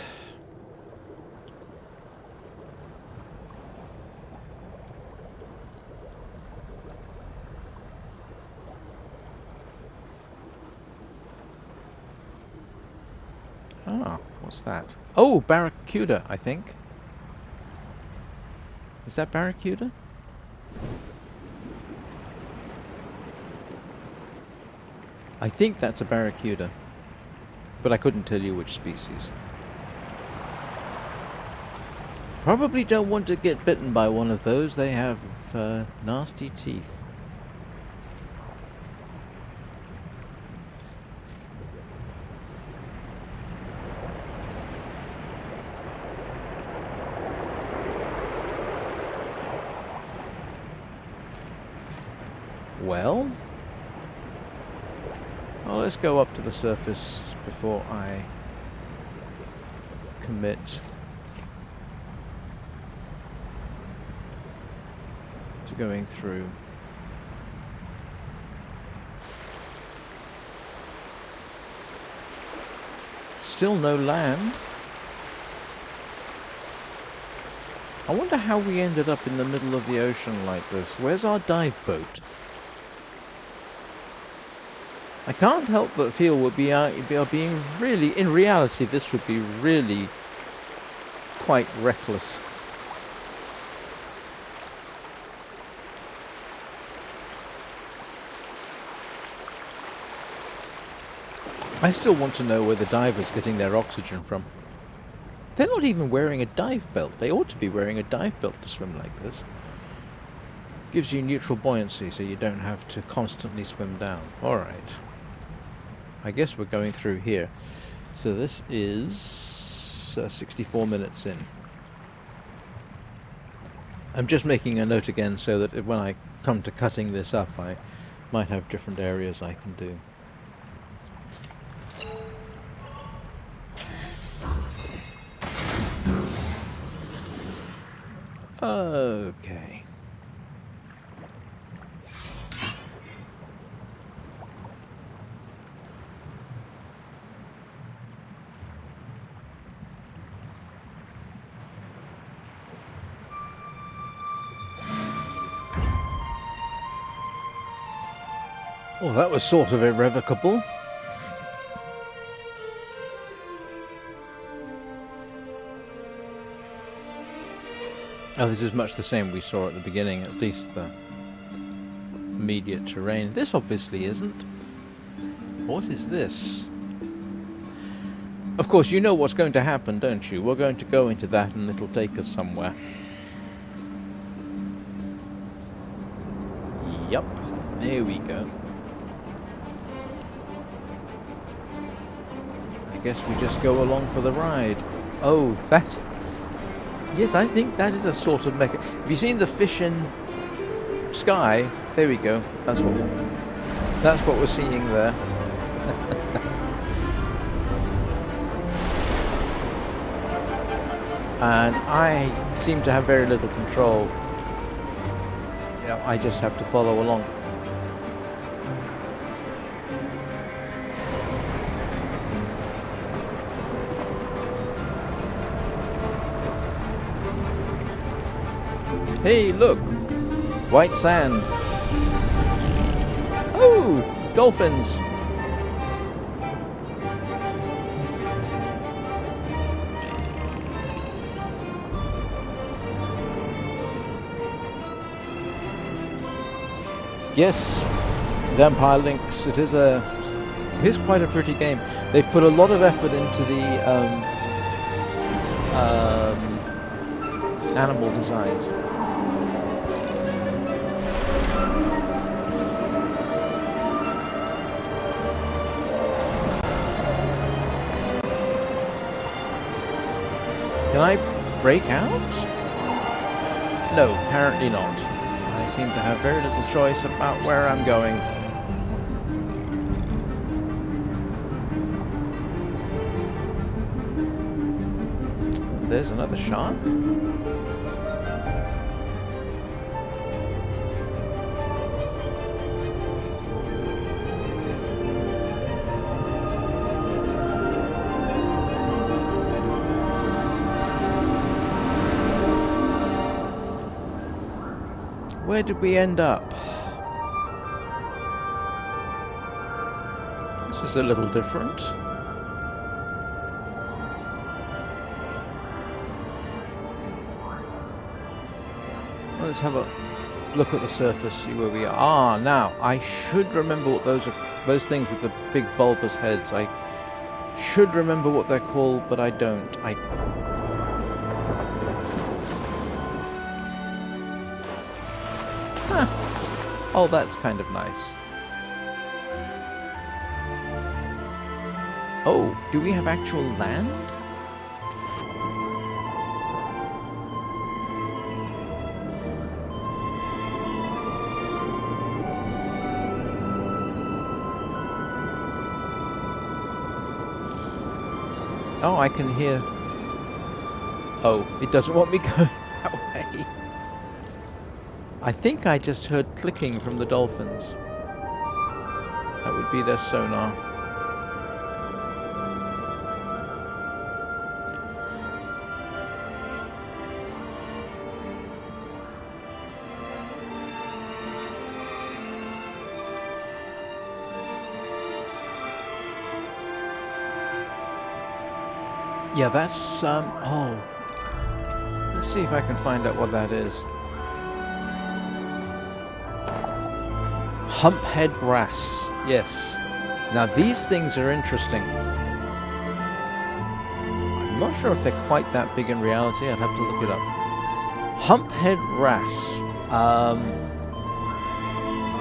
Ah, what's that? Oh, barracuda, I think. Is that barracuda? I think that's a barracuda, but I couldn't tell you which species. Probably don't want to get bitten by one of those. They have nasty teeth. Well, let's go up to the surface before I commit to going through. Still no land. I wonder how we ended up in the middle of the ocean like this. Where's our dive boat? I can't help but feel we are being really, in reality, this would be really quite reckless. I still want to know where the diver's getting their oxygen from. They're not even wearing a dive belt. They ought to be wearing a dive belt to swim like this. Gives you neutral buoyancy so you don't have to constantly swim down. Alright. I guess we're going through here. So this is 64 minutes in. I'm just making a note again so that when I come to cutting this up I might have different areas I can do. Okay. Well, that was sort of irrevocable. Oh, this is much the same we saw at the beginning, at least the immediate terrain. This obviously isn't. What is this? Of course, you know what's going to happen, don't you? We're going to go into that and it'll take us somewhere. Yup. There we go. I guess we just go along for the ride. Oh, that... Yes, I think that is a sort of mecha... Have you seen the fish in Sky? There we go. That's what we're seeing there. And I seem to have very little control. You know, I just have to follow along. Hey, look! White sand. Oh! Dolphins! Yes, Vampire Links. It is quite a pretty game. They've put a lot of effort into the animal designs. Can I break out? No, apparently not. I seem to have very little choice about where I'm going. There's another shark. Where did we end up? This is a little different. Let's have a look at the surface, see where we are. Ah, now, I should remember what those are, those things with the big bulbous heads. I should remember what they're called, but I don't. Oh, that's kind of nice. Oh, do we have actual land? Oh, I can hear... Oh, it doesn't want me going that way. I think I just heard clicking from the dolphins. That would be their sonar. Yeah, that's, oh. Let's see if I can find out what that is. Humphead wrasse, yes. Now these things are interesting. I'm not sure if they're quite that big in reality. I'd have to look it up. Humphead wrasse.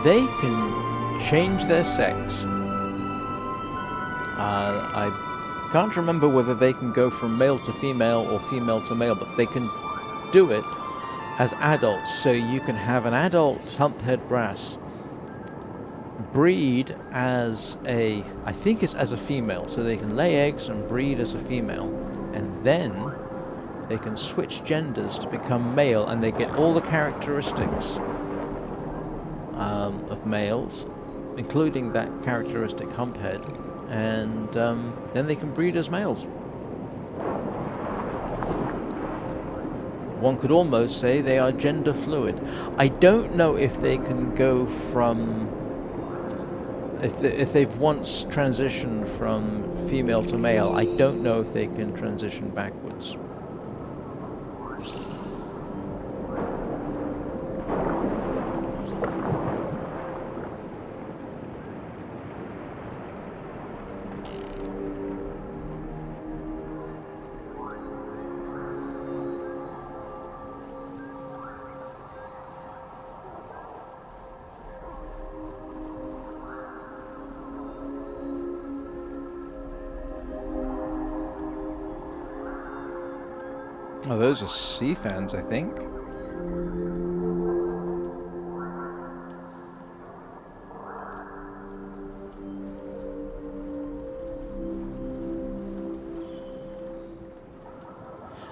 They can change their sex. I can't remember whether they can go from male to female or female to male, but they can do it as adults. So you can have an adult humphead wrasse breed as a, I think it's as a female, so they can lay eggs and breed as a female, and then they can switch genders to become male, and they get all the characteristics of males, including that characteristic humphead, and then they can breed as males. One could almost say they are gender fluid. I don't know if they can go from... If they've once transitioned from female to male, I don't know if they can transition backwards. Oh, those are sea fans, I think.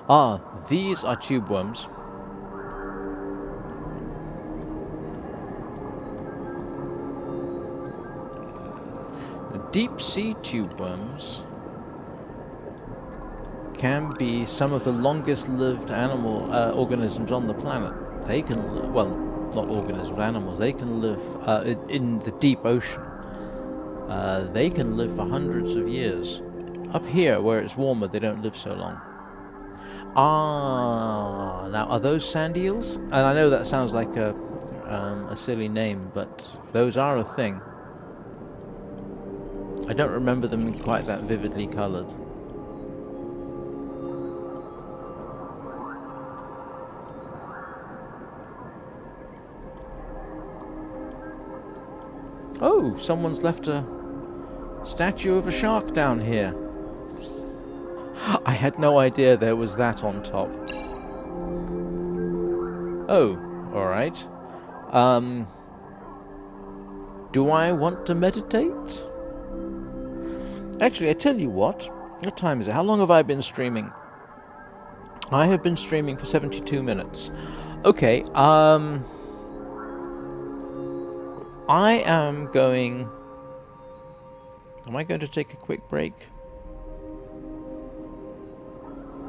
Ah, these are tube worms. Deep sea tube worms can be some of the longest lived animal organisms on the planet. They can, well, not organisms, animals. They can live in the deep ocean. They can live for hundreds of years. Up here, where it's warmer, they don't live so long. Ah, now are those sand eels? And I know that sounds like a silly name, but those are a thing. I don't remember them quite that vividly coloured. Oh, someone's left a statue of a shark down here. I had no idea there was that on top. Oh, alright. Do I want to meditate? Actually, I tell you what time is it? How long have I been streaming? I have been streaming for 72 minutes. Okay, I am going... Am I going to take a quick break?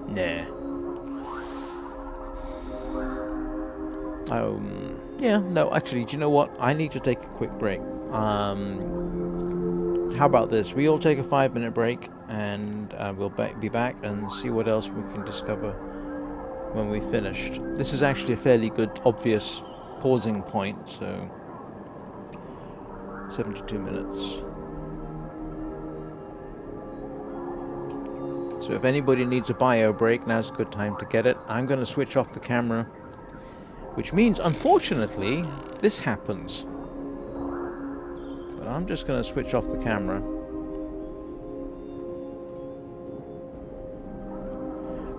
Nah. Yeah, no, actually, do you know what? I need to take a quick break. How about this? We all take a 5-minute break, and we'll be back and see what else we can discover when we finished. This is actually a fairly good, obvious pausing point, so... 72 minutes. So if anybody needs a bio break, now's a good time to get it. I'm going to switch off the camera, which means, unfortunately, this happens. But I'm just going to switch off the camera.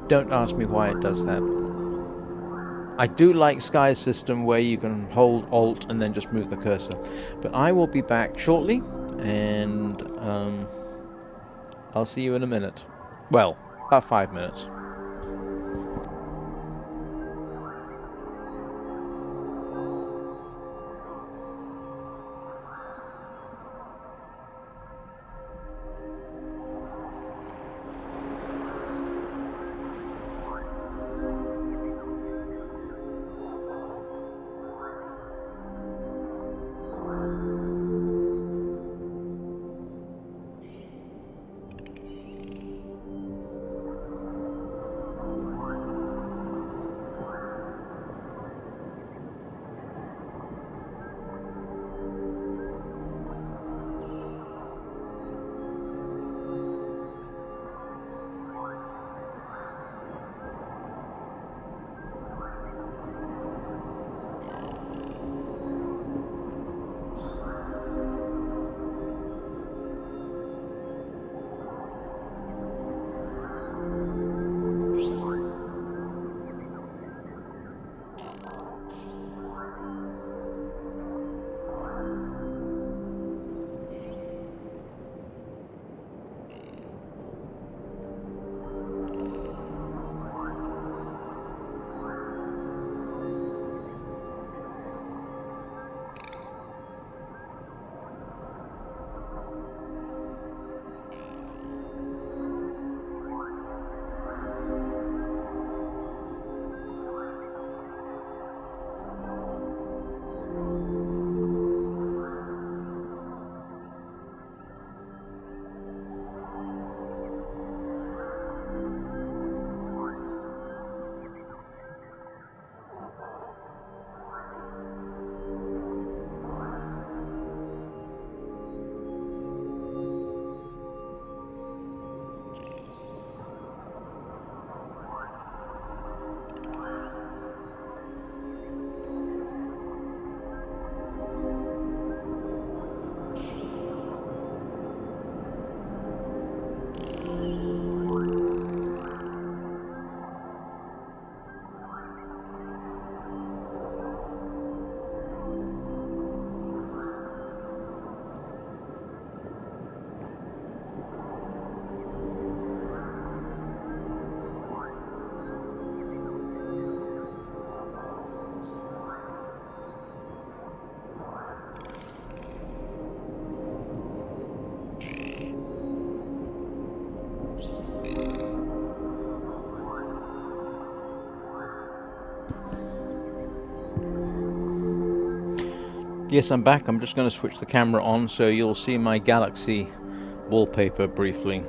Don't ask me why it does that. I do like Sky's system where you can hold Alt and then just move the cursor. But I will be back shortly, and I'll see you in a minute. Well, about 5 minutes. Yes, I'm back. I'm just going to switch the camera on so you'll see my Galaxy wallpaper briefly.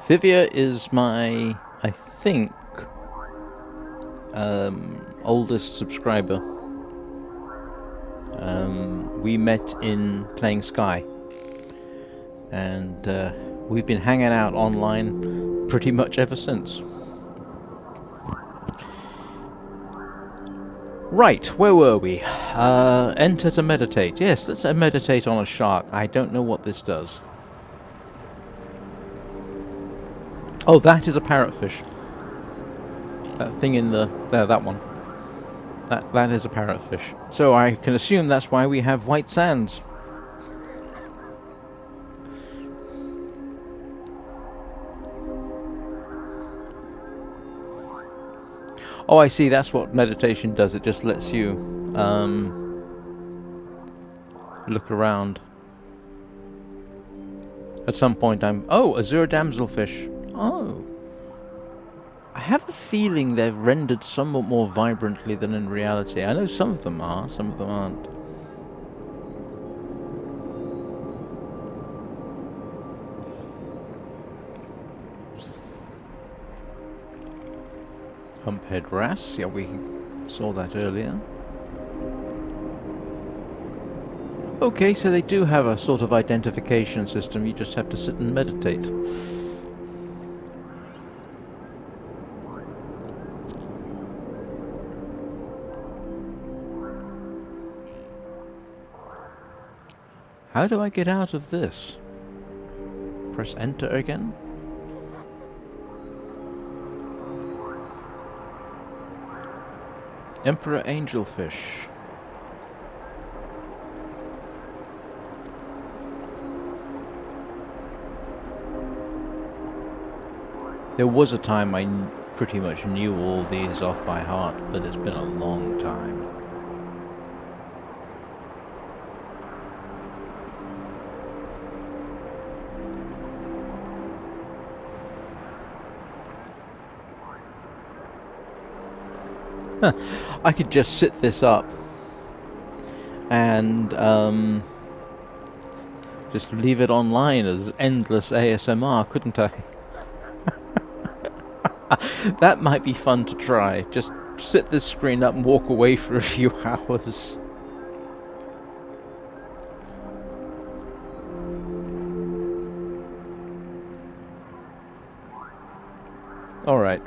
Thivia is my, I think, oldest subscriber. We met in playing Sky, and we've been hanging out online pretty much ever since. Right, where were we? Enter to meditate. Yes, let's meditate on a shark. I don't know what this does. Oh, that is a parrotfish. That thing in the... there, that one. That is a parrotfish. So I can assume that's why we have white sands. Oh, I see, that's what meditation does. It just lets you look around. At some point oh, ABZÜ damselfish. Oh. I have a feeling they're rendered somewhat more vibrantly than in reality. I know some of them are, some of them aren't. Humphead wrasse, yeah, we saw that earlier. Okay, so they do have a sort of identification system, you just have to sit and meditate. How do I get out of this? Press enter again? Emperor angelfish. There was a time I pretty much knew all these off by heart, but it's been a long time. I could just sit this up and just leave it online as endless ASMR, couldn't I? That might be fun to try. Just sit this screen up and walk away for a few hours. Alright.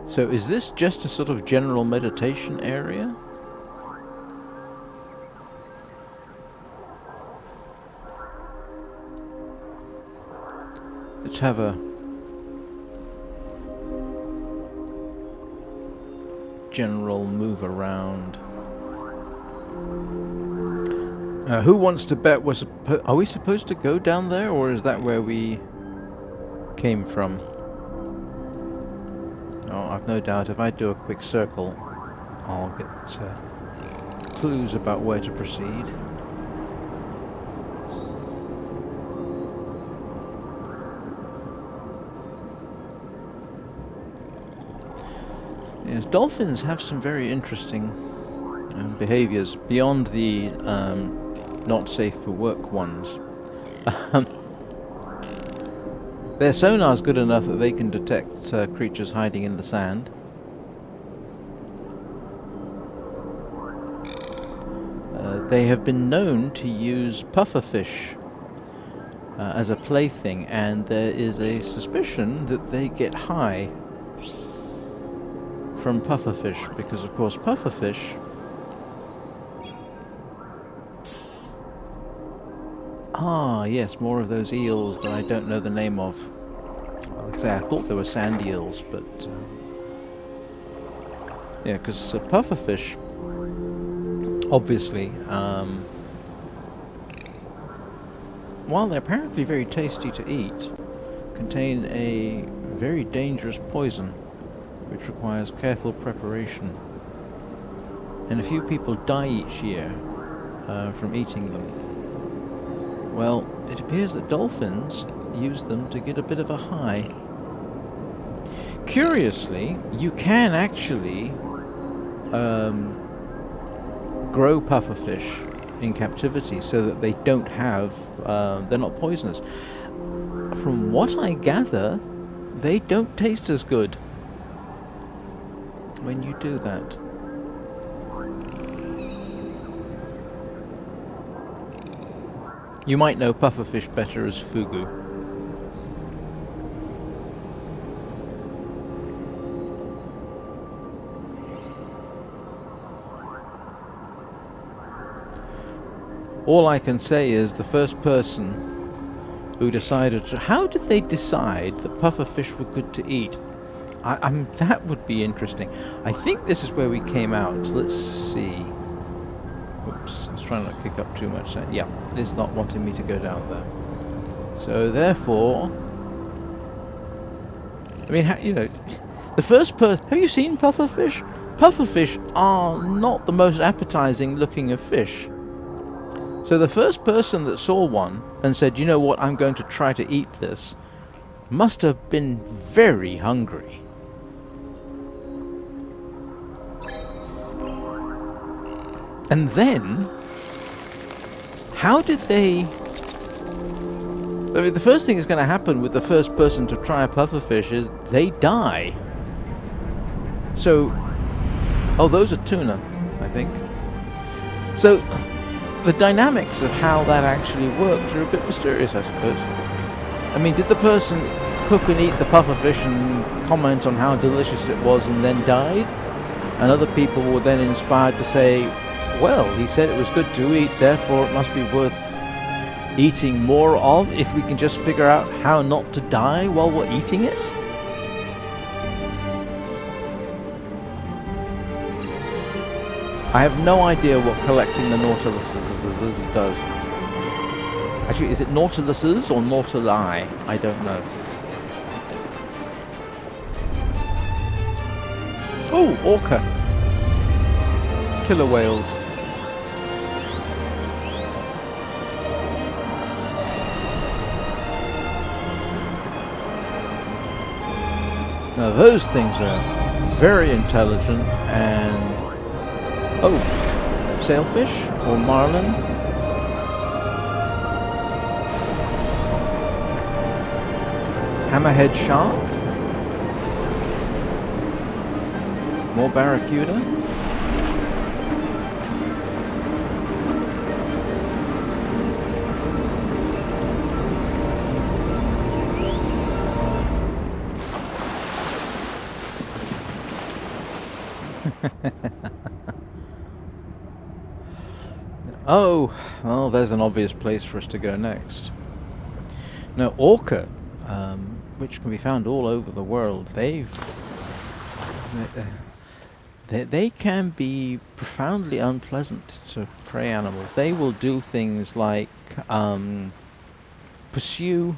So is this just a sort of general meditation area? Let's have a general move around. Who wants to bet are we supposed to go down there, or is that where we came from? Oh, I've no doubt if I do a quick circle, I'll get clues about where to proceed. Yes, dolphins have some very interesting behaviors beyond the not safe for work ones. Their sonar's good enough that they can detect creatures hiding in the sand. They have been known to use pufferfish as a plaything, and there is a suspicion that they get high from pufferfish, because of course pufferfish yes, more of those eels that I don't know the name of. Like I say, I thought they were sand eels, but yeah, because pufferfish, obviously, while they're apparently very tasty to eat, contain a very dangerous poison which requires careful preparation. And a few people die each year from eating them. Well, it appears that dolphins use them to get a bit of a high. Curiously, you can actually grow pufferfish in captivity so that they don't have, they're not poisonous. From what I gather, they don't taste as good when you do that. You might know pufferfish better as fugu. All I can say is the first person who decided to... How did they decide that pufferfish were good to eat? That would be interesting. I think this is where we came out. Let's see. Oops, let's try not to kick up too much. Yeah, it's not wanting me to go down there. So therefore... I mean, you know, the first person... Have you seen pufferfish? Pufferfish are not the most appetizing looking of fish. So the first person that saw one and said, you know what, I'm going to try to eat this, must have been very hungry. And then, how did they... I mean, the first thing that's going to happen with the first person to try a pufferfish is they die. So, oh, those are tuna, I think. So... the dynamics of how that actually worked are a bit mysterious, I suppose. I mean, did the person cook and eat the pufferfish and comment on how delicious it was and then died? And other people were then inspired to say, well, he said it was good to eat, therefore it must be worth eating more of if we can just figure out how not to die while we're eating it? I have no idea what collecting the nautiluses does. Actually, is it nautiluses or nautili? I don't know. Oh, orca. Killer whales. Now those things are very intelligent and... Oh, sailfish or marlin. Hammerhead shark. More barracuda. Oh, well, there's an obvious place for us to go next. Now, orca, which can be found all over the world, they can be profoundly unpleasant to prey animals. They will do things like pursue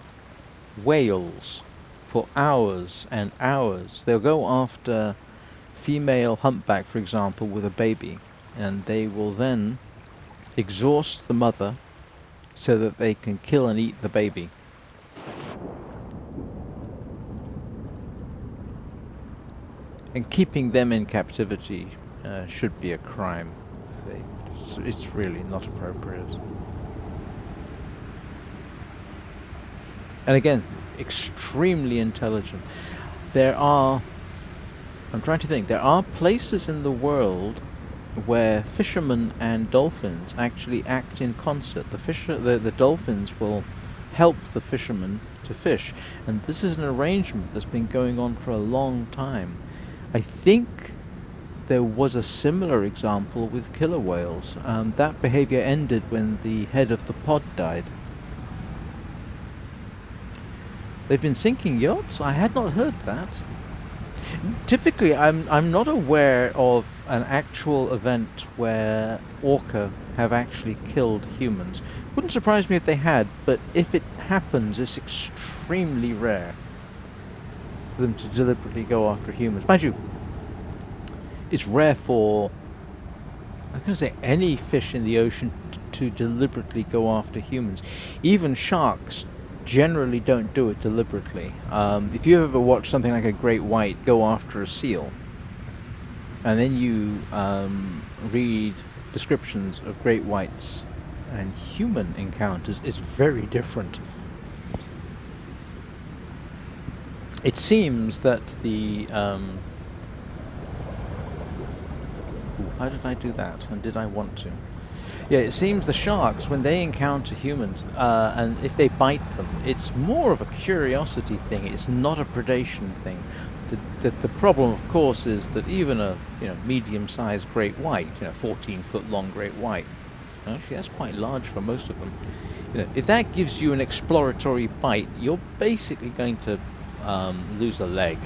whales for hours and hours. They'll go after female humpback, for example, with a baby, and they will then exhaust the mother so that they can kill and eat the baby. And keeping them in captivity should be a crime. It's really not appropriate. And again, extremely intelligent. I'm trying to think, there are places in the world where fishermen and dolphins actually act in concert. The dolphins will help the fishermen to fish, and this is an arrangement that's been going on for a long time. I think there was a similar example with killer whales. That behavior ended when the head of the pod died. They've been sinking yachts? I had not heard that. Typically, I'm not aware of an actual event where orca have actually killed humans. Wouldn't surprise me if they had, but if it happens, it's extremely rare for them to deliberately go after humans. Mind you, it's rare for, I'm going to say, any fish in the ocean to deliberately go after humans. Even sharks generally don't do it deliberately. If you ever watch something like a great white go after a seal, and then you read descriptions of great whites and human encounters, it's very different. It seems that the how did I do that? And did I want to? Yeah, it seems the sharks, when they encounter humans, and if they bite them, it's more of a curiosity thing. It's not a predation thing. The problem, of course, is that even a medium-sized great white, 14-foot-long great white, actually that's quite large for most of them. If that gives you an exploratory bite, you're basically going to lose a leg.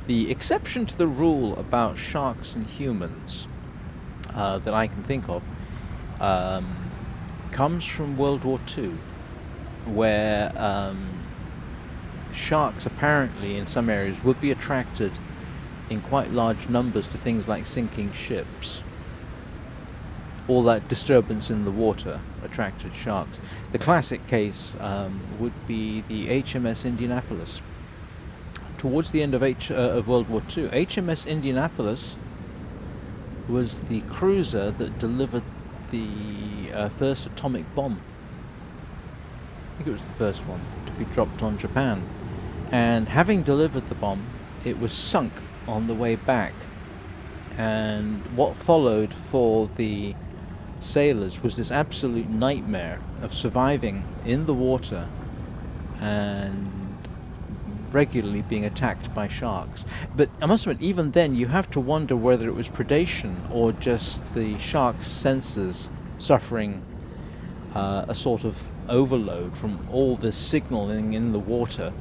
The exception to the rule about sharks and humans that I can think of comes from World War II, where sharks apparently in some areas would be attracted in quite large numbers to things like sinking ships. All that disturbance in the water attracted sharks. The classic case would be the HMS Indianapolis. Towards the end of World War II, HMS Indianapolis was the cruiser that delivered the first atomic bomb. I think it was the first one to be dropped on Japan. And having delivered the bomb, it was sunk on the way back. And what followed for the sailors was this absolute nightmare of surviving in the water and regularly being attacked by sharks. But I must admit, even then you have to wonder whether it was predation or just the shark's senses suffering a sort of overload from all this signaling in the water.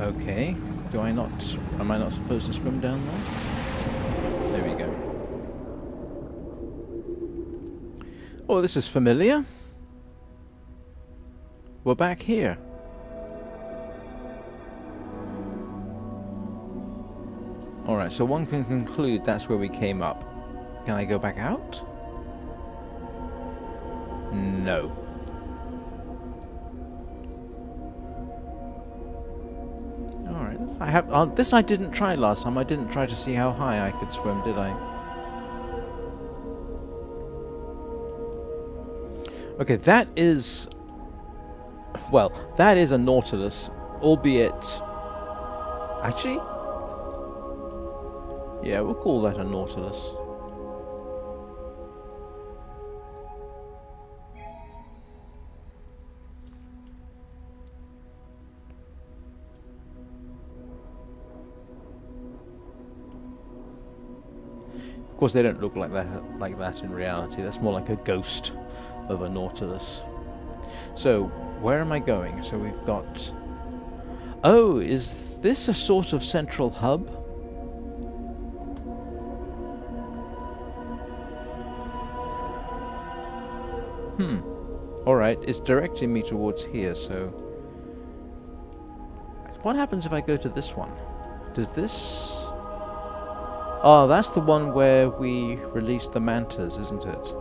Okay, am I not supposed to swim down there? There we go. Oh, this is familiar. We're back here. Alright, so one can conclude that's where we came up. Can I go back out? No. Alright, this I didn't try last time. I didn't try to see how high I could swim, did I? Okay, that is a Nautilus, albeit... Actually? Yeah, we'll call that a Nautilus. Of course, they don't look like that in reality. That's more like a ghost of a Nautilus. So, where am I going? So we've got... Oh, is this a sort of central hub? Alright, it's directing me towards here, so... What happens if I go to this one? Does this... Oh, that's the one where we released the mantas, isn't it?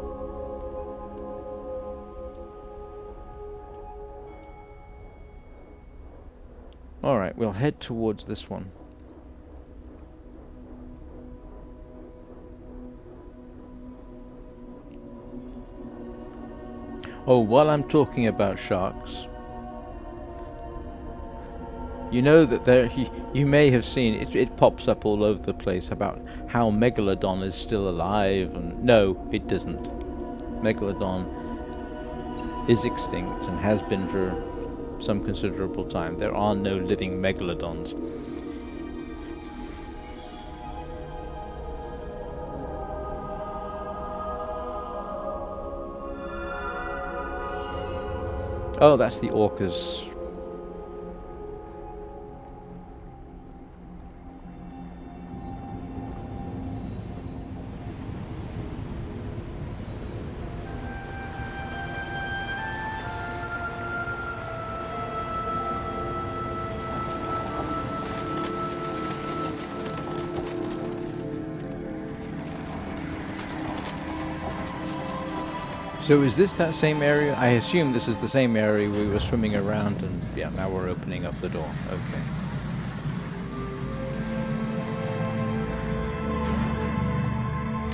Alright, we'll head towards this one. Oh, while I'm talking about sharks, you know that you may have seen it pops up all over the place about how Megalodon is still alive, and no, it doesn't. Megalodon is extinct and has been for some considerable time. There are no living Megalodons. Oh, that's the orcas. So is this that same area? I assume this is the same area we were swimming around, and yeah, now we're opening up the door. Okay.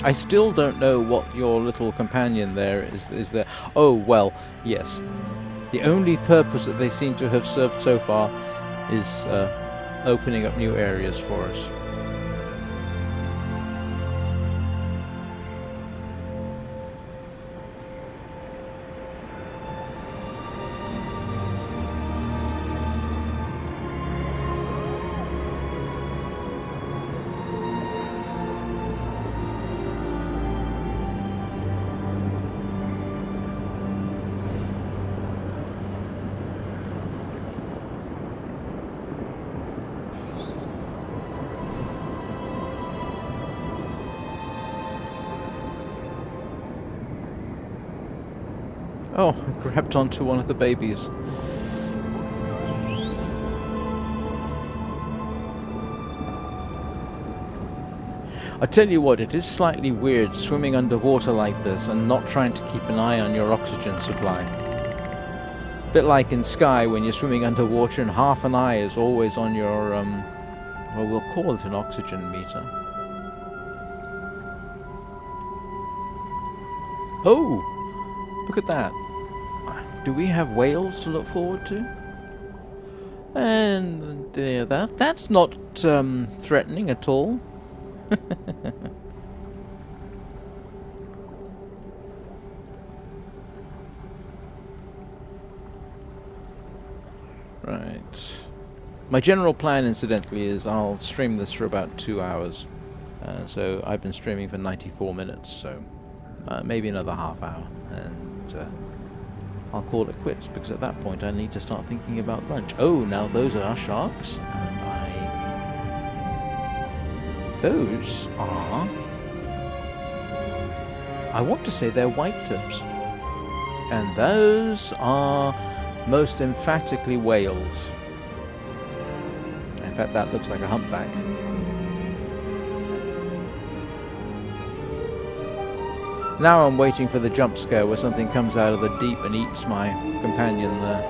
I still don't know what your little companion there is there. Oh, well, yes. The only purpose that they seem to have served so far is opening up new areas for us. Oh, I grabbed onto one of the babies. I tell you what, it is slightly weird swimming underwater like this and not trying to keep an eye on your oxygen supply. A bit like in Sky when you're swimming underwater and half an eye is always on your, well, we'll call it an oxygen meter. Oh! Look at that. Do we have whales to look forward to? And that's not threatening at all. Right. My general plan, incidentally, is I'll stream this for about 2 hours. So I've been streaming for 94 minutes, so maybe another half hour. And I'll call it quits, because at that point I need to start thinking about lunch. Oh, now those are our sharks. And those are... I want to say they're white tips. And those are most emphatically whales. In fact, that looks like a humpback. Now I'm waiting for the jump scare where something comes out of the deep and eats my companion there.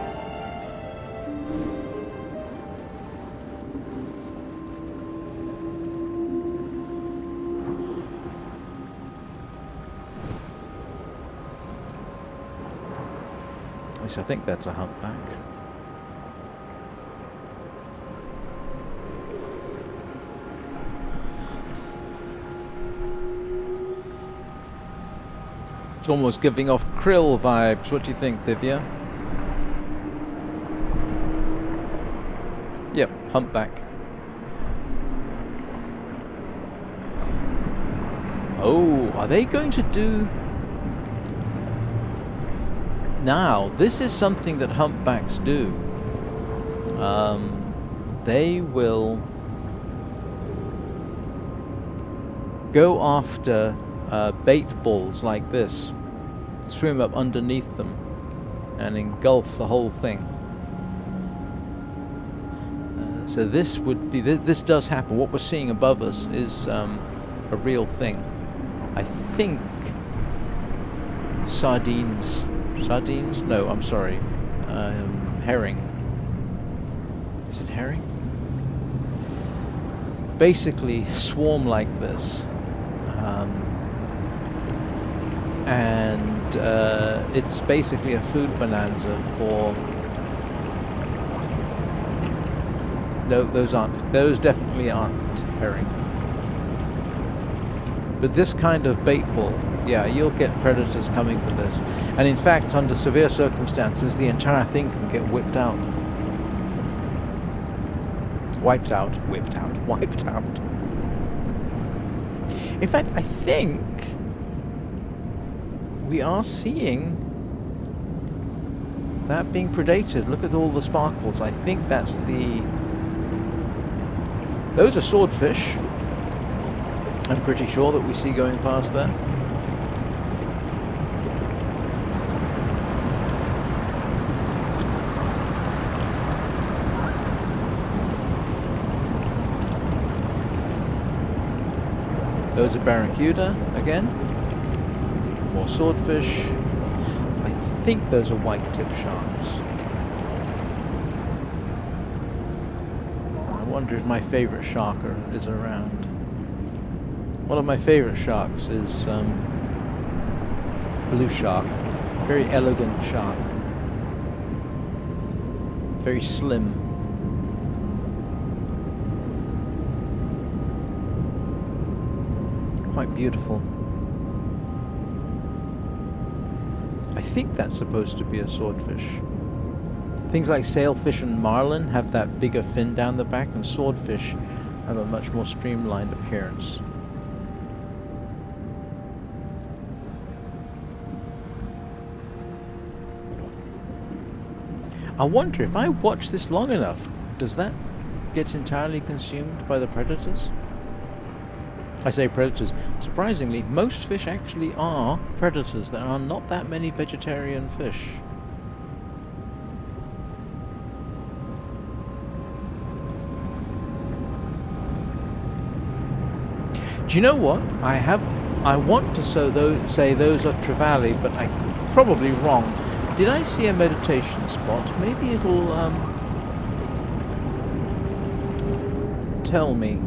At least I think that's a humpback. It's almost giving off krill vibes. What do you think, Thivia? Yep, humpback. Oh, are they going to do... Now, this is something that humpbacks do. They will go after bait balls like this, swim up underneath them, and engulf the whole thing. So this would be... This does happen. What we're seeing above us is a real thing. I think sardines... Sardines? No, I'm sorry. Herring. Is it herring? Basically swarm like this. And it's basically a food bonanza for... No, those aren't. Those definitely aren't herring. But this kind of bait ball, yeah, you'll get predators coming for this. And in fact, under severe circumstances, the entire thing can get whipped out. Wiped out. Whipped out. Wiped out. In fact, I think we are seeing that being predated. Look at all the sparkles. I think that's the... Those are swordfish. I'm pretty sure that we see going past there. Those are barracuda again. More swordfish. I think those are white-tip sharks. I wonder if my favorite shark is around. One of my favorite sharks is blue shark. Very elegant shark. Very slim. Quite beautiful. I think that's supposed to be a swordfish. Things like sailfish and marlin have that bigger fin down the back, and swordfish have a much more streamlined appearance. I wonder if I watch this long enough, does that get entirely consumed by the predators? I say predators. Surprisingly, most fish actually are predators. There are not that many vegetarian fish. Do you know what? I want to say those are trevally, but I'm probably wrong. Did I see a meditation spot? Maybe it'll tell me.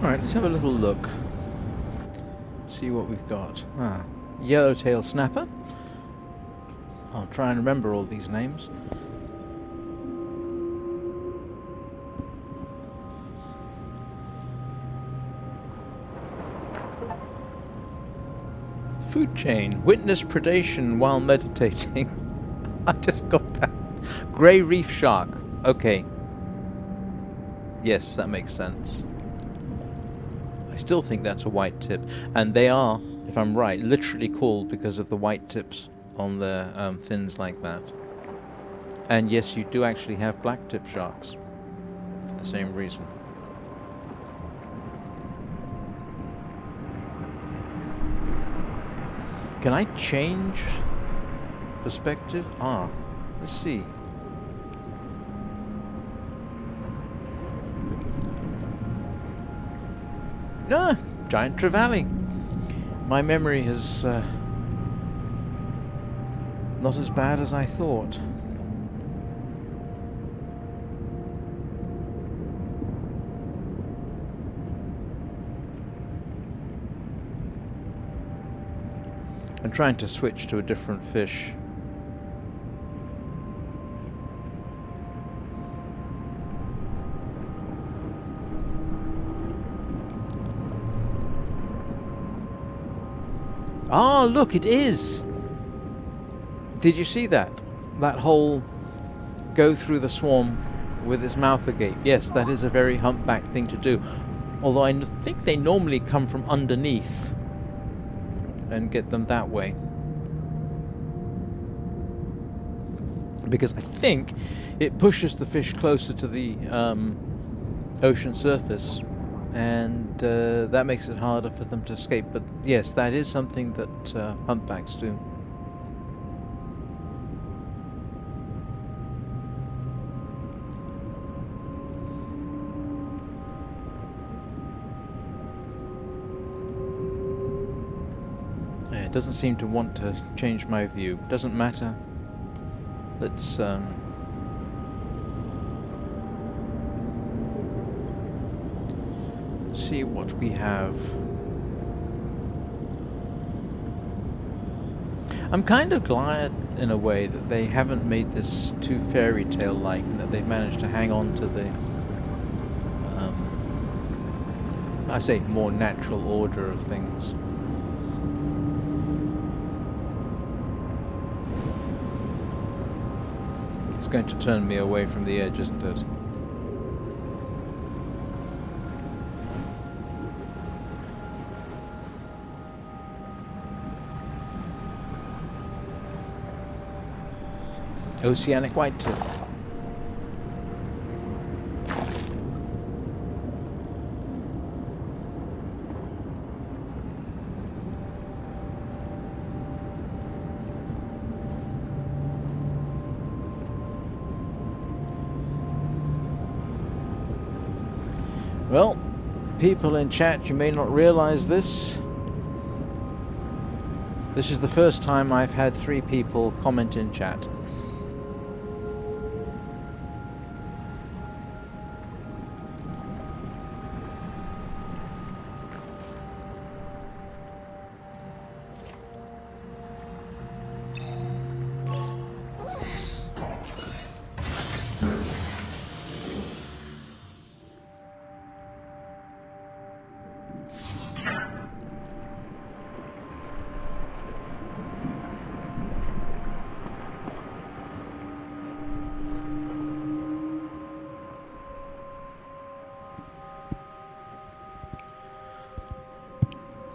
Alright, let's have a little look. See what we've got. Yellowtail snapper. I'll try and remember all these names. Food chain. Witness predation while meditating. I just got that. Grey reef shark. Okay. Yes, that makes sense. I still think that's a white tip, and they are, if I'm right, literally called because of the white tips on their fins like that. And yes, you do actually have black tip sharks for the same reason. Can I change perspective? Let's see. Giant trevally. My memory is not as bad as I thought. I'm trying to switch to a different fish. Ah, look, it is! Did you see that? That whole go through the swarm with its mouth agape. Yes, that is a very humpback thing to do. Although I think they normally come from underneath and get them that way. Because I think it pushes the fish closer to the ocean surface, and that makes it harder for them to escape. But yes, that is something that humpbacks do. Yeah, it doesn't seem to want to change my view. Doesn't matter. Let's see what we have. I'm kind of glad, in a way, that they haven't made this too fairy tale-like, and that they've managed to hang on to the, I say, more natural order of things. It's going to turn me away from the edge, isn't it? Oceanic white-tip. Well, people in chat, you may not realize this. This is the first time I've had 3 people comment in chat.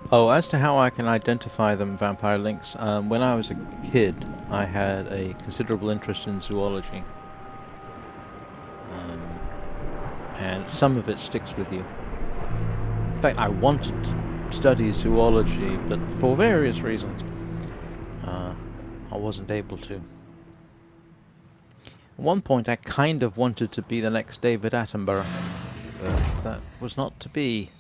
Oh, as to how I can identify them, Vampire Links, when I was a kid, I had a considerable interest in zoology. And some of it sticks with you. In fact, I wanted to study zoology, but for various reasons, I wasn't able to. At one point, I kind of wanted to be the next David Attenborough, but that was not to be.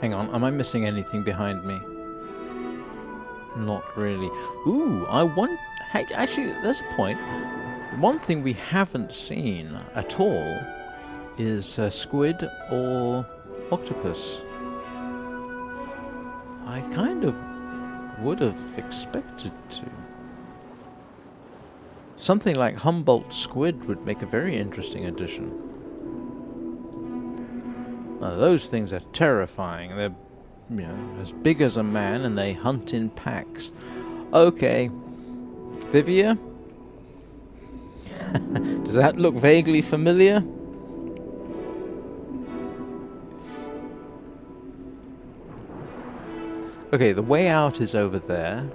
Hang on, am I missing anything behind me? Not really. Ooh, I want... Hey, actually, there's a point. One thing we haven't seen at all is squid or octopus. I kind of would have expected to. Something like Humboldt squid would make a very interesting addition. Now, those things are terrifying. They're, you know, as big as a man, and they hunt in packs. Okay, Thivia? Does that look vaguely familiar? Okay, the way out is over there.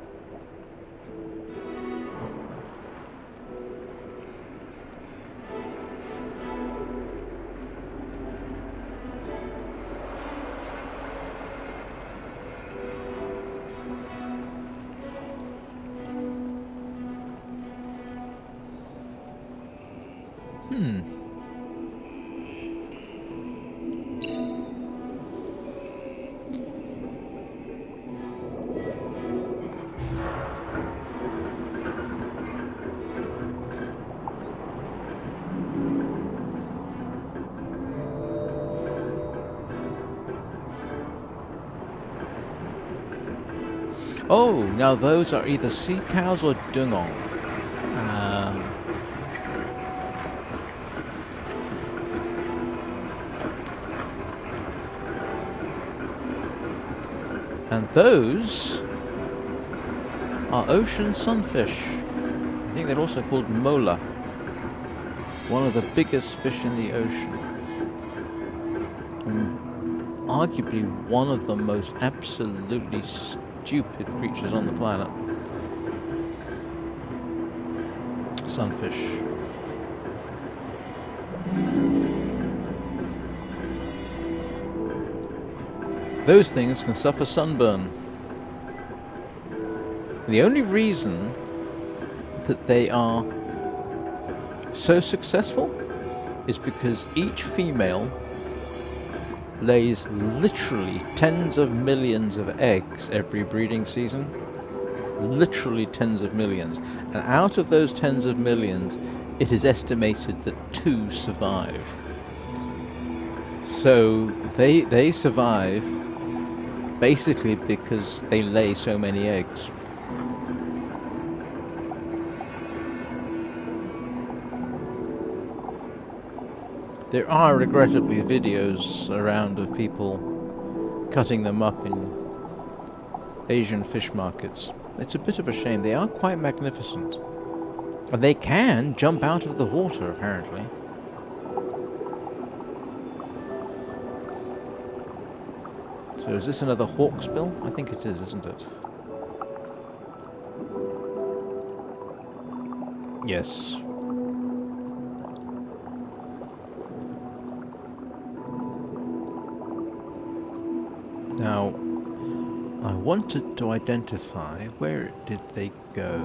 Oh, now those are either sea cows or dugong. And those are ocean sunfish. I think they're also called mola. One of the biggest fish in the ocean. And arguably one of the most absolutely stupid creatures on the planet. Sunfish. Those things can suffer sunburn. The only reason that they are so successful is because each female lays literally tens of millions of eggs every breeding season. Literally tens of millions. And out of those tens of millions, it is estimated that 2 survive. So they survive basically because they lay so many eggs. There are regrettably videos around of people cutting them up in Asian fish markets. It's a bit of a shame. They are quite magnificent. And they can jump out of the water, apparently. So is this another hawksbill? I think it is, isn't it? Yes. Now, I wanted to identify where did they go.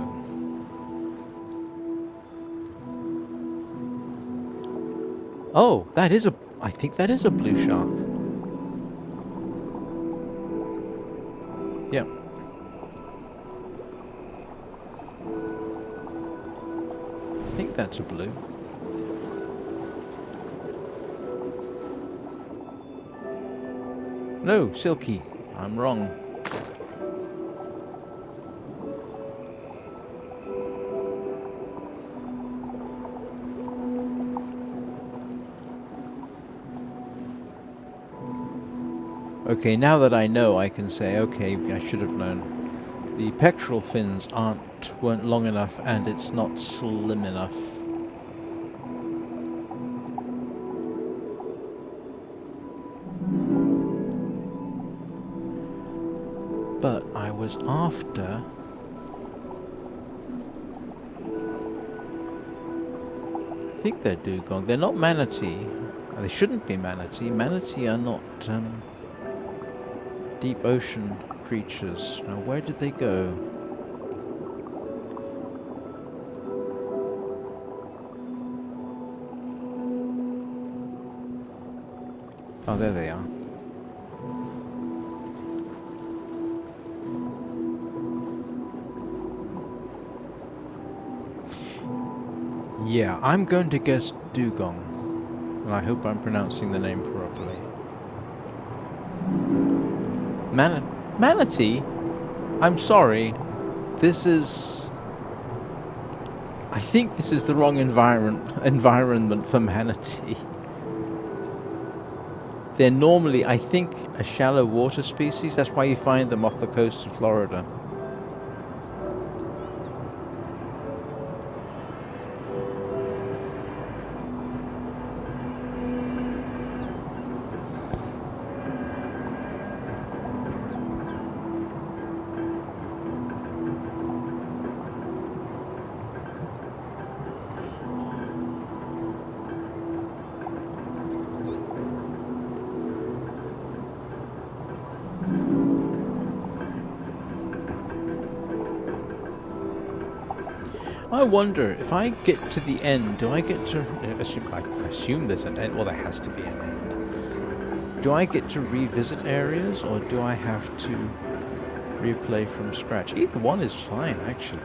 Oh, that is a... I think that is a blue shark. Yep. I think that's a blue. No, silky. I'm wrong. Okay, now that I know, I can say, okay, I should have known. The pectoral fins weren't long enough, and it's not slim enough. But I was after... I think they're dugong. They're not manatee. They shouldn't be manatee. Manatee are not deep ocean creatures. Now, where did they go? Oh, there they are. Yeah, I'm going to guess dugong, and I hope I'm pronouncing the name properly. Manatee? I'm sorry. This is... I think this is the wrong environment for manatee. They're normally, I think, a shallow water species. That's why you find them off the coast of Florida. I wonder, if I get to the end, do I get to... I assume there's an end. Well, there has to be an end. Do I get to revisit areas, or do I have to replay from scratch? Either one is fine, actually.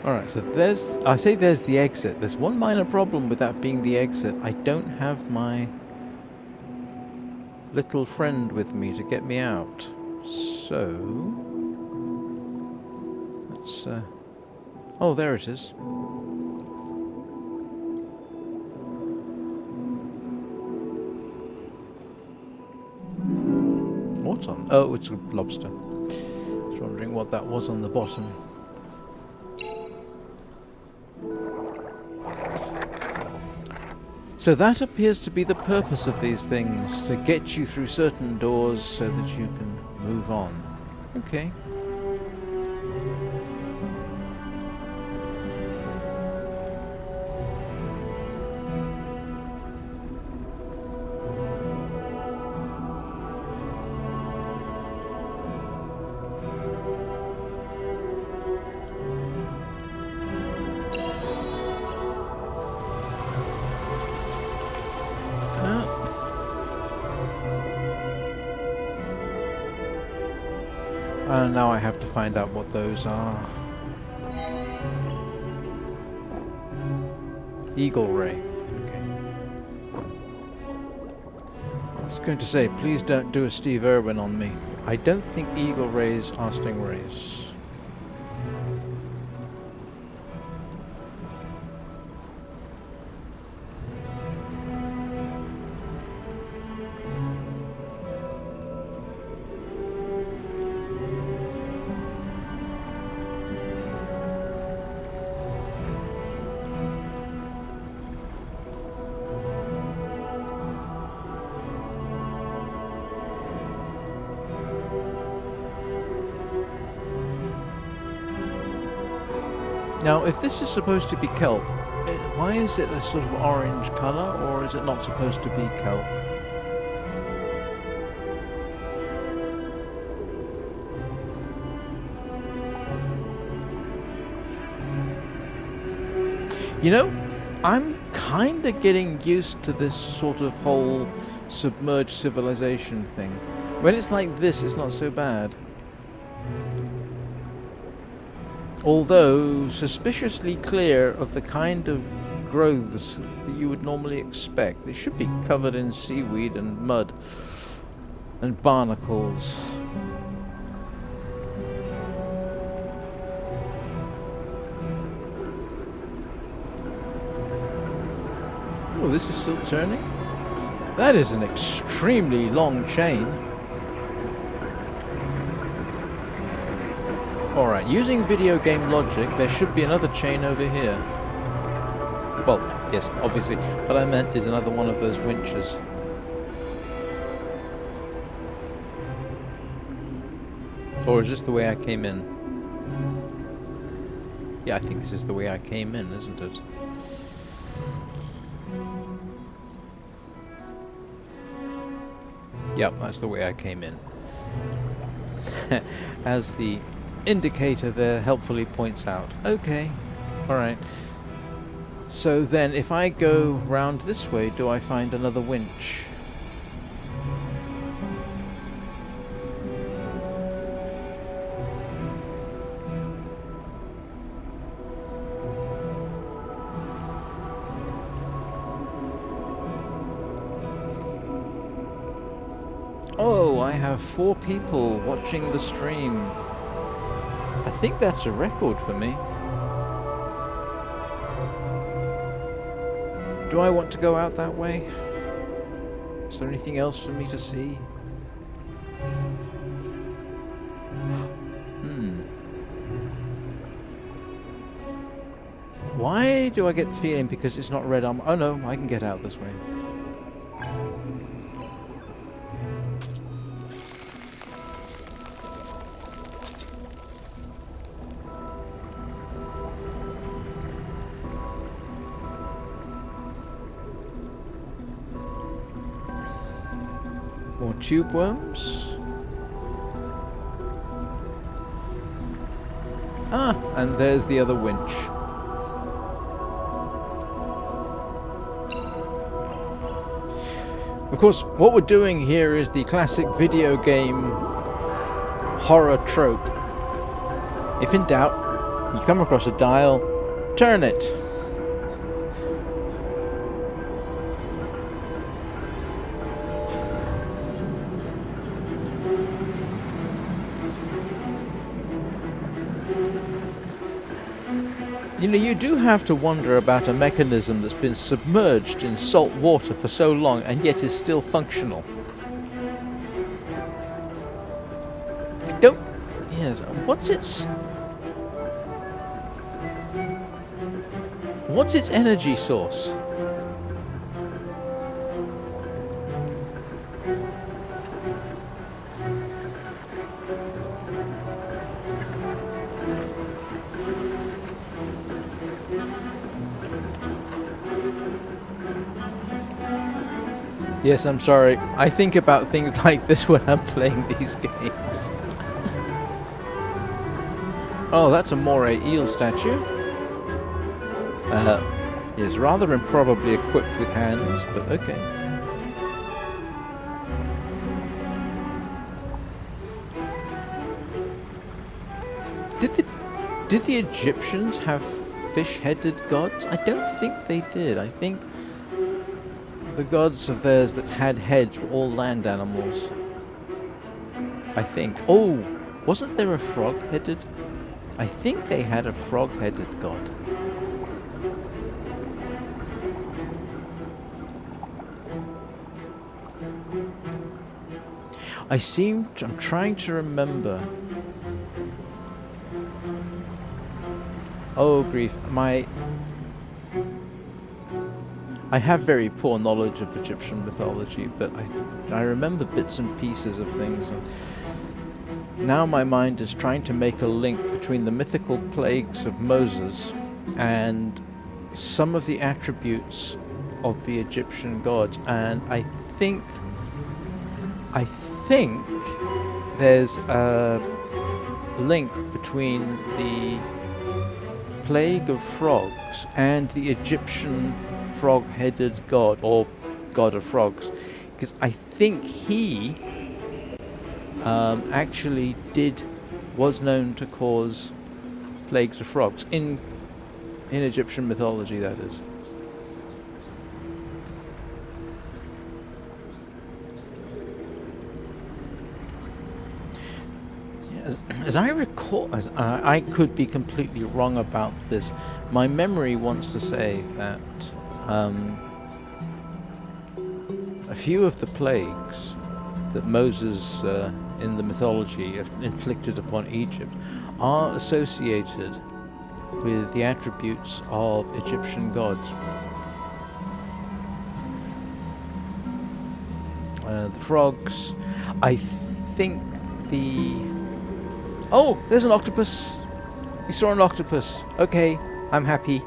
Alright, so there's... I say there's the exit. There's one minor problem with that being the exit. I don't have my little friend with me to get me out. So... oh, there it is. What's on? Oh, it's a lobster. I was wondering what that was on the bottom. So that appears to be the purpose of these things, to get you through certain doors so that you can move on. Okay. Now I have to find out what those are. Eagle ray. Okay. I was going to say, please don't do a Steve Irwin on me. I don't think eagle rays are stingrays. Now, if this is supposed to be kelp, why is it a sort of orange colour, or is it not supposed to be kelp? You know, I'm kind of getting used to this sort of whole submerged civilization thing. When it's like this, it's not so bad. Although suspiciously clear of the kind of growths that you would normally expect. They should be covered in seaweed and mud and barnacles. Oh, this is still turning? That is an extremely long chain. Alright, using video game logic, there should be another chain over here. Well, yes, obviously. What I meant is another one of those winches. Or is this the way I came in? Yeah, I think this is the way I came in, isn't it? Yep, that's the way I came in. As the indicator there helpfully points out. Okay, alright. So then, if I go round this way, do I find another winch? Oh, I have 4 people watching the stream. I think that's a record for me. Do I want to go out that way? Is there anything else for me to see? Why do I get the feeling because it's not red armor? Oh no, I can get out this way. More tube worms. Ah, and there's the other winch. Of course, what we're doing here is the classic video game horror trope. If in doubt, you come across a dial, turn it. You know, you do have to wonder about a mechanism that's been submerged in salt water for so long and yet is still functional. Yes, what's its energy source? Yes, I'm sorry. I think about things like this when I'm playing these games. Oh, that's a moray eel statue. Is rather improbably equipped with hands, but okay. Did the Egyptians have fish-headed gods? I don't think they did. I think the gods of theirs that had heads were all land animals. I think. Oh, wasn't there a frog-headed? I think they had a frog-headed god. I'm trying to remember. Oh, grief. I have very poor knowledge of Egyptian mythology, but I remember bits and pieces of things. now my mind is trying to make a link between the mythical plagues of Moses and some of the attributes of the Egyptian gods, and I think there's a link between the plague of frogs and the Egyptian frog-headed god, or god of frogs, because I think he actually was known to cause plagues of frogs in Egyptian mythology, that is. As I recall, I could be completely wrong about this, my memory wants to say that a few of the plagues that Moses in the mythology inflicted upon Egypt are associated with the attributes of Egyptian gods. The frogs, I think Oh, there's an octopus! We saw an octopus. Okay, I'm happy.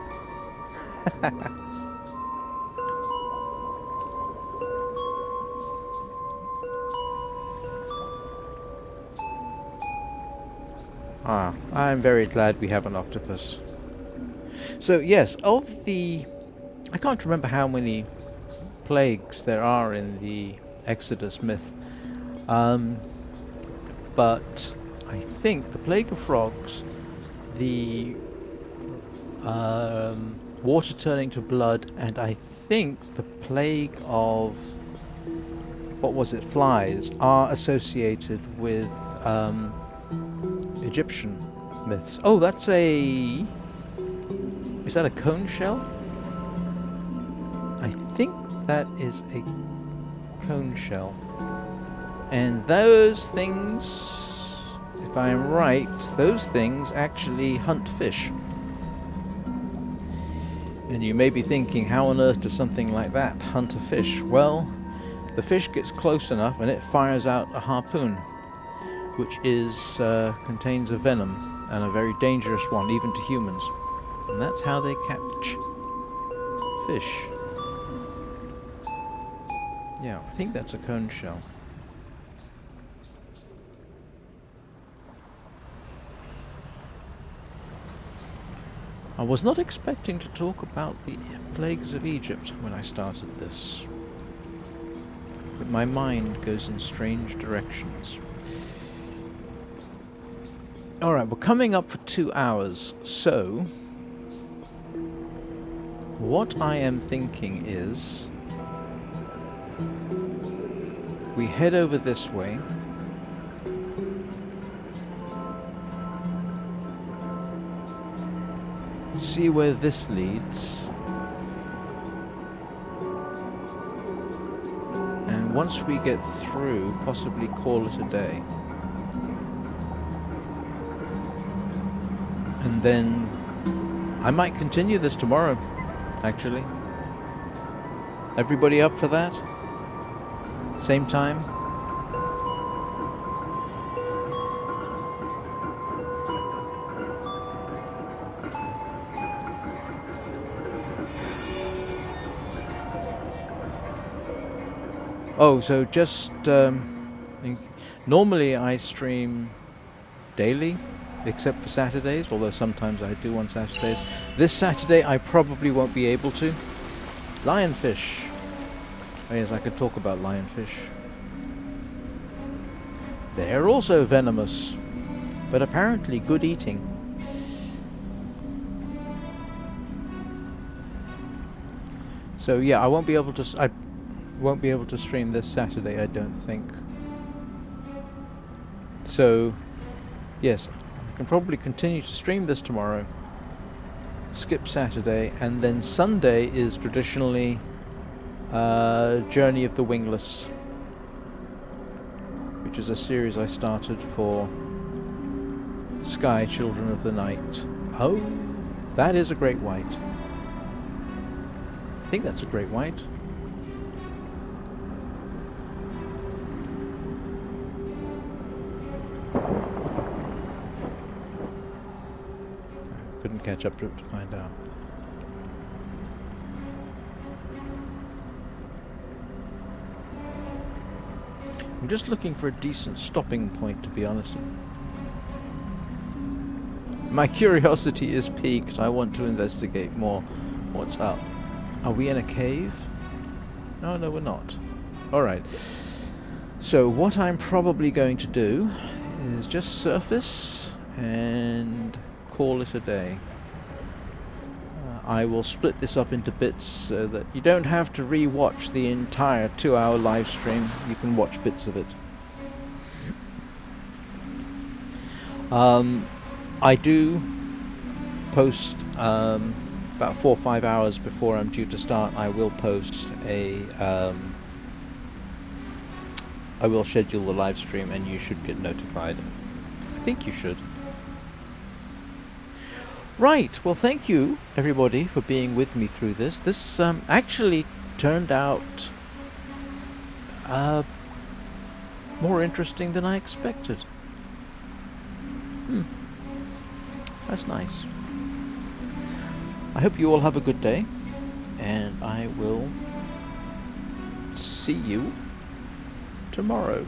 I'm very glad we have an octopus. So yes, I can't remember how many plagues there are in the Exodus myth, but I think the plague of frogs, the water turning to blood, and I think the plague of, what was it, flies, are associated with Egyptian myths. Oh, is that a cone shell? I think that is a cone shell. And those things, if I am right, those things actually hunt fish. And you may be thinking, how on earth does something like that hunt a fish? Well, the fish gets close enough and it fires out a harpoon, which contains a venom, and a very dangerous one, even to humans. And that's how they catch fish. Yeah, I think that's a cone shell. I was not expecting to talk about the plagues of Egypt when I started this, but my mind goes in strange directions. Alright, we're coming up for 2 hours, so what I am thinking is we head over this way, see where this leads, and once we get through, possibly call it a day. And then I might continue this tomorrow, actually. Everybody up for that? Same time? Oh, so just normally I stream daily, except for Saturdays, although sometimes I do on Saturdays. This Saturday I probably won't be able to. Lionfish. Oh yes, I could talk about lionfish. They're also venomous, but apparently good eating. So yeah, I won't be able to stream this Saturday, I don't think. So yes, I can probably continue to stream this tomorrow, skip Saturday, and then Sunday is traditionally Journey of the Wingless, which is a series I started for Sky Children of the Night. Oh, that is a great white. I think that's a great white. didn't catch up to it to find out. I'm just looking for a decent stopping point, to be honest. My curiosity is piqued. I want to investigate more what's up. Are we in a cave? No, we're not. Alright. So what I'm probably going to do is just surface and call it a day. I will split this up into bits so that you don't have to re-watch the entire 2-hour live stream. You can watch bits of it. I do post about 4 or 5 hours before I'm due to start. I will post a I will schedule the live stream, and you should get notified. I think you should. Right, well, thank you everybody for being with me through this. This actually turned out more interesting than I expected. That's nice. I hope you all have a good day, and I will see you tomorrow.